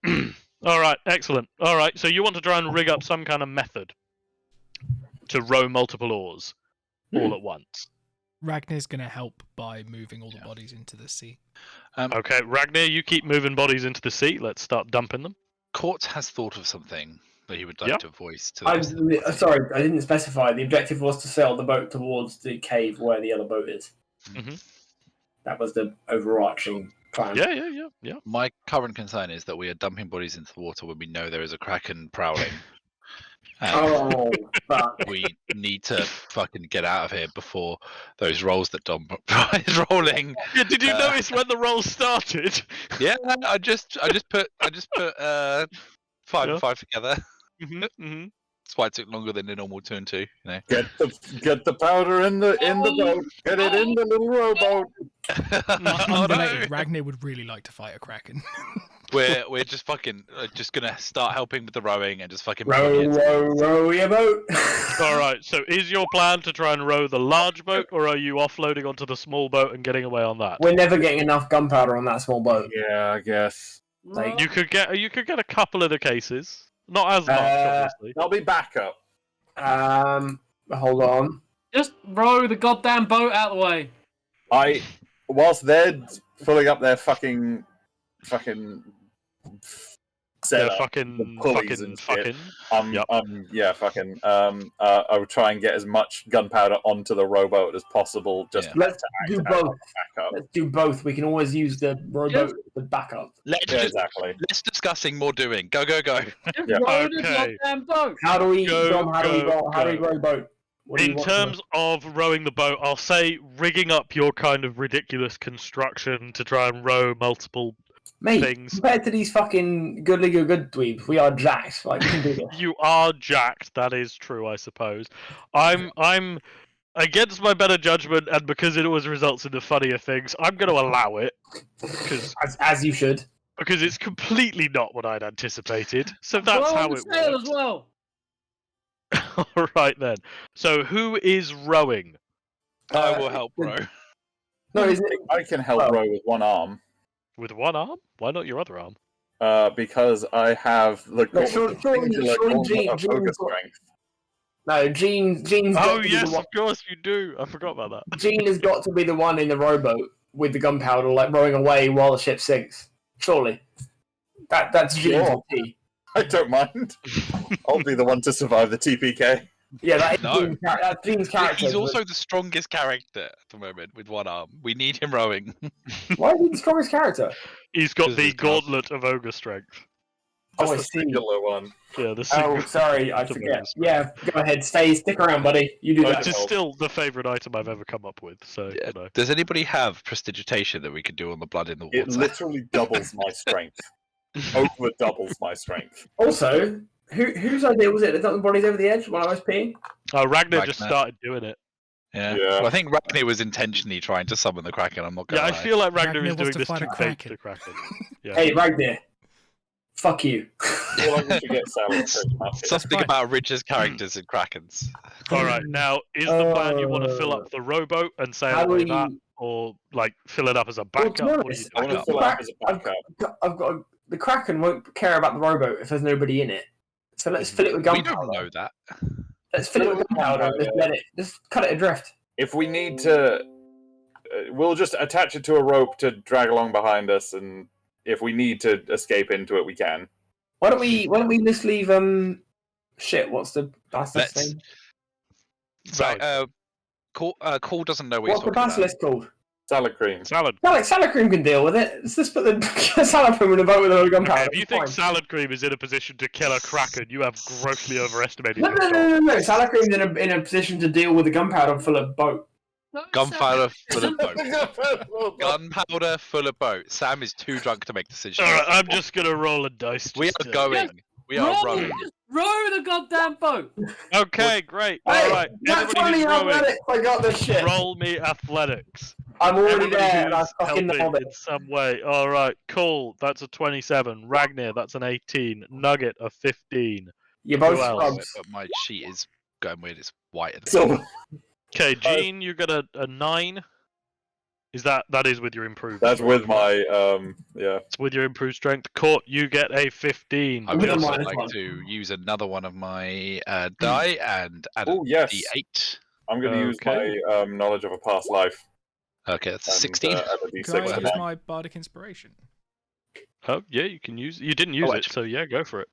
All right, excellent. All right, so you want to try and rig up some kind of method to row multiple oars all at once. Ragnar's going to help by moving all the bodies into the sea. Okay, Ragnar, you keep moving bodies into the sea. Let's start dumping them. Court has thought of something that he would like Yeah. to voice to the rest of the party. Sorry, I didn't specify. The objective was to sail the boat towards the cave where the other boat is. Mhm. That was the overarching plan. Yeah. My current concern is that we are dumping bodies into the water when we know there is a kraken prowling. Oh, fuck. We need to fucking get out of here before those rolls that Dom is rolling. Yeah, did you Uh, notice when the roll started? Yeah, I just put 5 Yeah. and 5 together. Mm-hmm. That's why it took longer than the normal 2 and 2. You know. Get the powder in the boat. Get it in the little rowboat. Oh, Unrelated, no. Ragnar would really like to fight a kraken. We're just fucking just gonna start helping with the rowing and just fucking Row, pulling it. row, row your boat. All right. So, is your plan to try and row the large boat, or are you offloading onto the small boat and getting away on that? We're never getting enough gunpowder on that small boat. Yeah, I guess. Like, You could get a couple of the cases, not as much, obviously. I'll be backup. Hold on. Just row the goddamn boat out of the way. Whilst they're pulling up their fucking They're setup, fucking, pulleys and shit. fucking. Yep. I would try and get as much gunpowder onto the rowboat as possible. Just Yeah. Let's to act do as both. backup. Let's do both. We can always use the rowboat as backup. Let's Yeah, just exactly. less discussing, more doing. Go, go, go. Just Yeah. row the Okay. goddamn boat. How do we, Go, Dom, how do we go, row boat? What do you In want terms of rowing the boat, I'll say rigging up your kind of ridiculous construction to try and row multiple Mate, things. compared to these fucking good dweebs, we are jacked. Like, we can do this. You are jacked. That is true, I suppose. I'm against my better judgment, and because it always results in the funnier things, I'm going to allow it because As you should. it's completely not what I'd anticipated. So that's Row how the it sail works. as well. All right then. So who is rowing? I will help, bro. No, isn't it? I can help Well- row with one arm. With one arm? Why not your other arm? Because I have the No, surely singular gauntlet Gene- of Gene's ogre got- strength. No, Gene's Oh got to be yes, the one. of course you do. I forgot about that. Gene has got to be the one in the rowboat with the gunpowder, like rowing away while the ship sinks. Surely, that's Gene's Sure. key. I don't mind. I'll be the one to survive the TPK. Yeah, that is No. that's Gene's character. He's also the strongest character at the moment with one arm. We need him rowing. Why is he the strongest character? He's got 'Cause the he's got- gauntlet of ogre strength. Oh, I Just see. the singular one. Yeah, the Oh, single. sorry, I The forget. ogre Yeah, go ahead, stick around, buddy. You do Right, that. Which is help. still the favourite item I've ever come up with. So Yeah. you know. Does anybody have prestidigitation that we could do on the blood in the It water? literally doubles my strength. Over doubles my strength. Also, whose idea was it to dump the bodies over the edge while I was peeing? Oh, Ragnar just Ragnar. started doing it. Yeah. Yeah. Well, I think Ragnar was intentionally trying to summon the Kraken. I'm not Yeah, gonna I lie. feel like Ragnar Ragnar is wants doing to this fight to a bait Kraken. the Kraken. Yeah. Hey, Ragnar. Fuck you. I feel like we should get Sally to take him up. Something fine. about Ridge's characters and Krakens. All right. Now, is the plan you want to fill up the rowboat and sail How do away we? that, or like fill it up as a Well, to backup? be What are you honest, I want to doing? fill it up as a backup. I've got the Kraken won't care about the rowboat if there's nobody in it. So let's fill it with We gunpowder. don't know that. Let's fill it with gunpowder. And just cut it adrift. If we need to, we'll just attach it to a rope to drag along behind us, and if we need to escape into it, we can. Why don't we just leave shit? What's the basilisk Let's- thing? Right. Cole doesn't know what What's the you're talking about. basilisk called? Salad cream. Salad. Salad cream can deal with it. Let's just put the salad cream in a boat with a load of gunpowder. Okay, if you It's think fine. salad cream is in a position to kill a Kraken, you have grossly overestimated No, your no, no, shot. no, no. Salad cream's in a position to deal with the gunpowder full of boat. No, Gunpowder full of boat. Gun- Gunpowder full of boat. Sam is too drunk to make decisions. All right, I'm just gonna roll a dice. We just are to- going. We row, are rowing. just row the goddamn boat. Okay, great. Hey, All right, that's everybody who's rowing, athletics. I got this shit. roll me athletics. I'm already Everybody there. And I who's fucking helping nailed it. in some way. All right, cool. That's a 27. Ragnar, that's an 18. Nugget, a 15. You're both Who else? scrubs. But my sheet is going weird. It's white. At the So, moment. Okay, Gene, you got a 9. Is that is with your improved? that's with my yeah. It's with your improved strength. Court, you get a 15. I would With a also minus like one. to use another one of my die and add a Oh yes, D8. I'm going to use Okay. my knowledge of a past life. Okay, that's And, 16. add a D6 Can I to use that. my bardic inspiration? Oh, yeah, you can use. You didn't use it, actually- so yeah, go for it.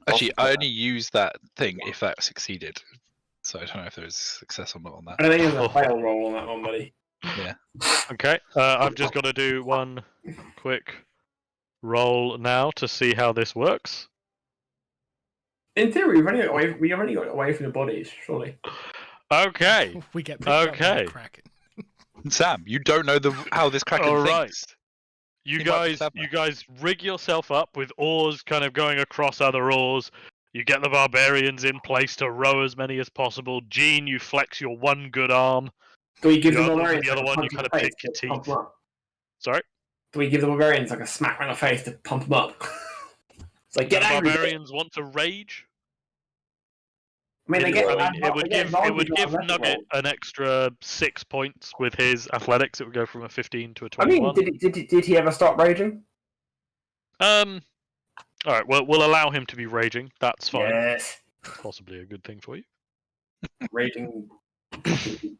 Actually, I only used that thing if that succeeded. So I don't know if there was success or not on that. I think it was a fail roll on that one, buddy. Okay, I've just got to do one quick roll now to see how this works. In theory, we've only got away from the bodies, surely. Okay. We get picked up by Okay. a kraken. Sam, you don't know how this kraken All right. thinks. You He might be guys clever. rig yourself up with oars kind of going across other oars. You get the barbarians in place to row as many as possible. Gene, you flex your one good arm. Do we give You the with barbarians the other like a one, you punch in kind the of face pick your to pump teeth. them up? Sorry? Do we give the barbarians like a smack in the face to pump them up? It's like, Do get the angry. barbarians want to rage? I mean, they get. it would they get give advantage on athletic Nugget rolls. an extra 6 points with his athletics. It would go from a 15 to a I mean, 21. did he ever stop raging? All right. Well, we'll allow him to be raging. That's fine. Yes, Possibly a good thing for you. raging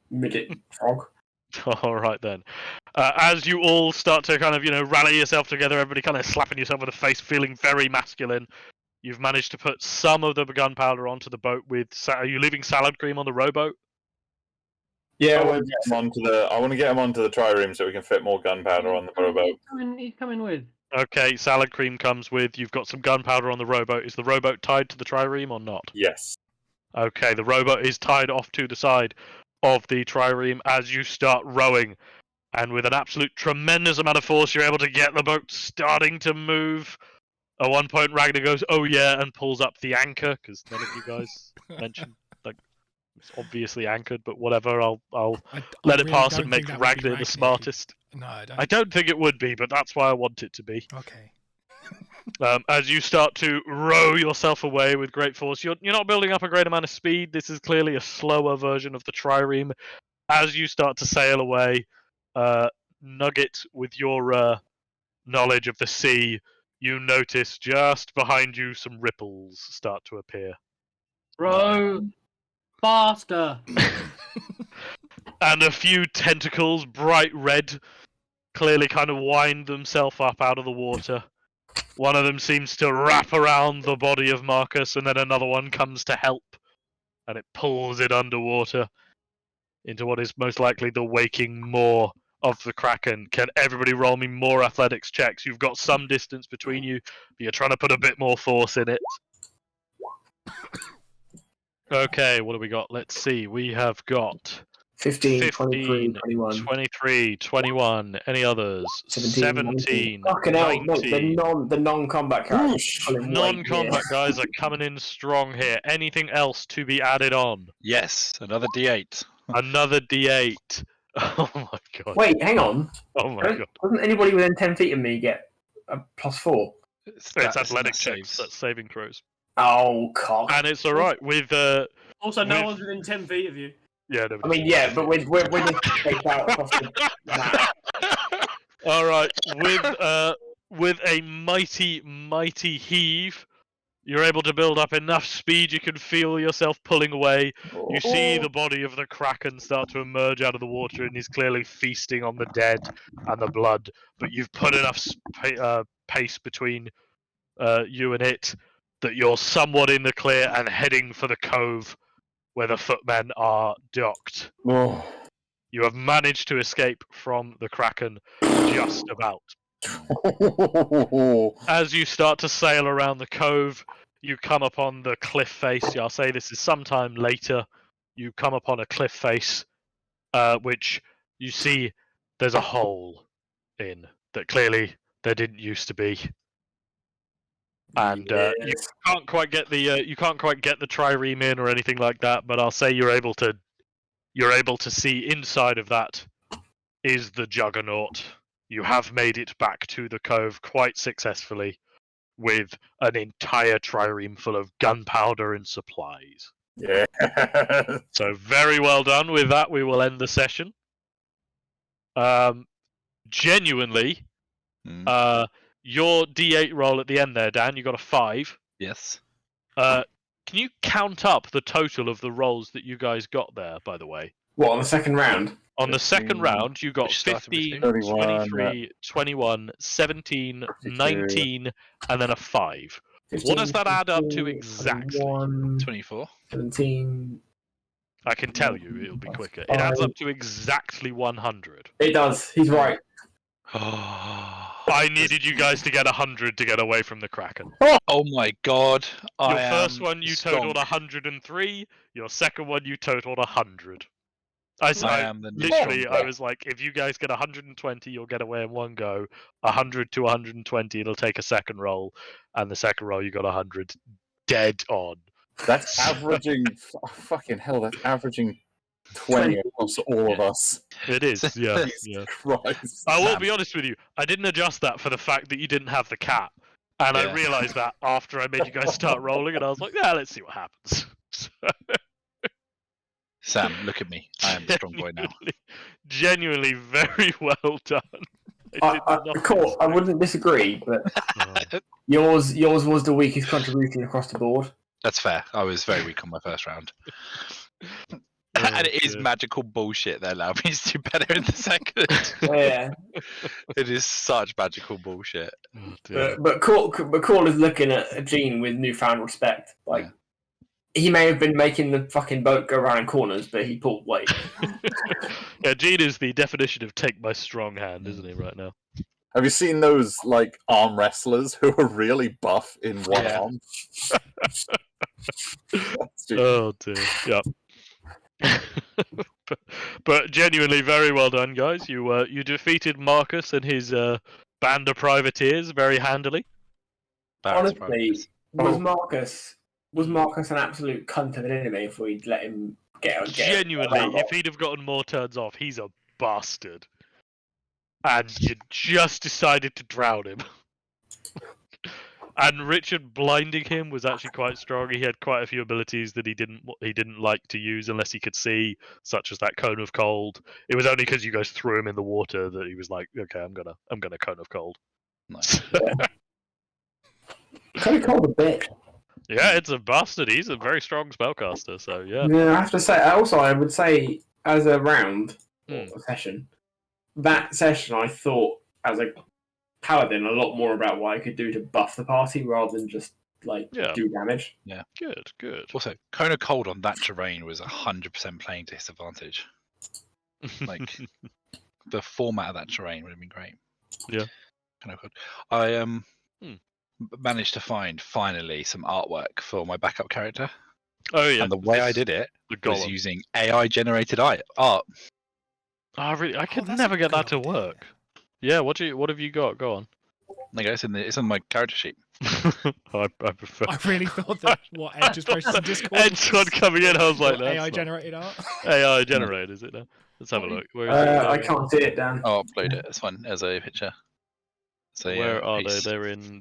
midget frog. All right then. As you all start to kind of rally yourself together, everybody kind of slapping yourself in the face, feeling very masculine. You've managed to put some of the gunpowder onto the boat with. Are you leaving salad cream on the rowboat? Yeah, I well, want to get him onto the trireme so we can fit more gunpowder on the rowboat. He's coming with. Okay, salad cream comes with. You've got some gunpowder on the rowboat. Is the rowboat tied to the trireme or not? Yes. Okay, the rowboat is tied off to the side of the trireme as you start rowing. And with an absolute tremendous amount of force, you're able to get the boat starting to move. At one point, Ragnar goes, "Oh yeah," and pulls up the anchor because none of you guys mentioned it's obviously anchored, but whatever. I'll let it really pass don't and make think that would be Ragnar the smartest. No, I don't. I don't think it would be, but that's why I want it to be. Okay. As you start to row yourself away with great force, you're not building up a great amount of speed. This is clearly a slower version of the trireme. As you start to sail away, Nugget, with your knowledge of the sea, you notice just behind you some ripples start to appear. Row faster. And a few tentacles, bright red, clearly kind of wind themselves up out of the water. One of them seems to wrap around the body of Marcus, and then another one comes to help, and it pulls it underwater into what is most likely the waking maw of the Kraken. Can everybody roll me more athletics checks? You've got some distance between you, but you're trying to put a bit more force in it. Okay, what do we got? Let's see. We have got 15, 23, 21. 23, 21. Any others? 17, Fucking hell, 19. the non-combat characters. Non-combat guys are coming in strong here. Anything else to be added on? Yes, another D8. Another D8. Oh my god. Wait, hang on. Oh my god. Doesn't anybody within 10 feet of me get a +4? It's athletic checks. That's saving throws. Oh, cock. And it's alright with Also, no With- one's within 10 feet of you. yeah. I mean, yeah, but we're just spaced out across the map. All right, with a mighty heave, you're able to build up enough speed. You can feel yourself pulling away. You see the body of the Kraken start to emerge out of the water, and he's clearly feasting on the dead and the blood. But you've put enough pace between you and it that you're somewhat in the clear and heading for the cove where the footmen are docked. Oh. You have managed to escape from the Kraken just about. As you start to sail around the cove, you come upon the cliff face. I'll say this is sometime later. You come upon a cliff face, which you see there's a hole in that clearly there didn't used to be. And you can't quite get the trireme in or anything like that. But I'll say you're able to see inside of that is the Juggernaut. You have made it back to the cove quite successfully with an entire trireme full of gunpowder and supplies. Yeah. So very well done. With that, we will end the session. Genuinely, your D8 roll at the end there, Dan, you got a 5. Yes. Can you count up the total of the rolls that you guys got there, by the way? What, on the second round? On the second round, you got Which started with 15, 31, 23, 21, 17, 19, and then a 5. What does that add up to exactly? 24. 17. I can tell you, it'll be quicker. It adds up to exactly 100. It does. He's right. Oh. I needed you guys to get 100 to get away from the Kraken. Oh my god! Your I first am one you stonk. totaled 103. Your second one you totaled 100. I am the literally, I stonk. was like, if you guys get 120, you'll get away in one go. 100 to 120, it'll take a second roll, and the second roll you got 100. Dead on. That's averaging. Fucking hell, that's averaging 20 across all of us. It is, yeah. Jesus yeah. Christ. I will Sam. be honest with you. I didn't adjust that for the fact that you didn't have the cat, and I Yeah. realized that after I made you guys start rolling, and I was like, yeah, let's see what happens. Sam, look at me. I am the strong boy now. Genuinely very well done. I did not Cool. I wouldn't disagree, but Oh. yours was the weakest contribution across the board. That's fair. I was very weak on my first round. And it is dear. magical bullshit that allowed me to do better in the second. Yeah, It is such magical bullshit. Oh, dear. but Call is looking at Gene with newfound respect. Like Yeah. he may have been making the fucking boat go around in corners, but he pulled weight. Yeah, Gene is the definition of take my strong hand, isn't he, right now? Have you seen those like arm wrestlers who are really buff in one Yeah. arm? That's just- Oh dear. Yeah. but genuinely very well done, guys. You defeated Marcus and his band of privateers very handily. Barrett's Honestly, was Marcus an absolute cunt of an enemy if we'd let him get Genuinely, around if off? he'd have gotten more turns off, he's a bastard. And you just decided to drown him. And Richard blinding him was actually quite strong. He had quite a few abilities that he didn't like to use unless he could see, such as that cone of cold. It was only because you guys threw him in the water that he was like, "Okay, I'm gonna cone of cold." Nice. Kind of cold a bit. Yeah, it's a bastard. He's a very strong spellcaster. So yeah. Yeah, I have to say. Also, I would say as a round or Hmm. a session, that session I thought as a paladin a lot more about what I could do to buff the party rather than just like Yeah. do damage. Good, good. Also, Cone of Cold on that terrain was 100% playing to his advantage. Like, the format of that terrain would have been great. Yeah. Cone of Cold. I managed to find finally some artwork for my backup character, Oh yeah. and the way I did it the was golem. using AI generated art. Oh, really? I could that's never a get that good to idea. work. Yeah. What have you got? Go on. Like, it's on my character sheet. I prefer. I really thought that what Edge is posted in Discord. Edge one coming in. I was like, AI that's not- generated art. AI generated, is it now? Let's have a look. Where is I it? can't see it, Dan. I'll upload it. It's fine as a picture. So Where yeah, are they? peace. They're in the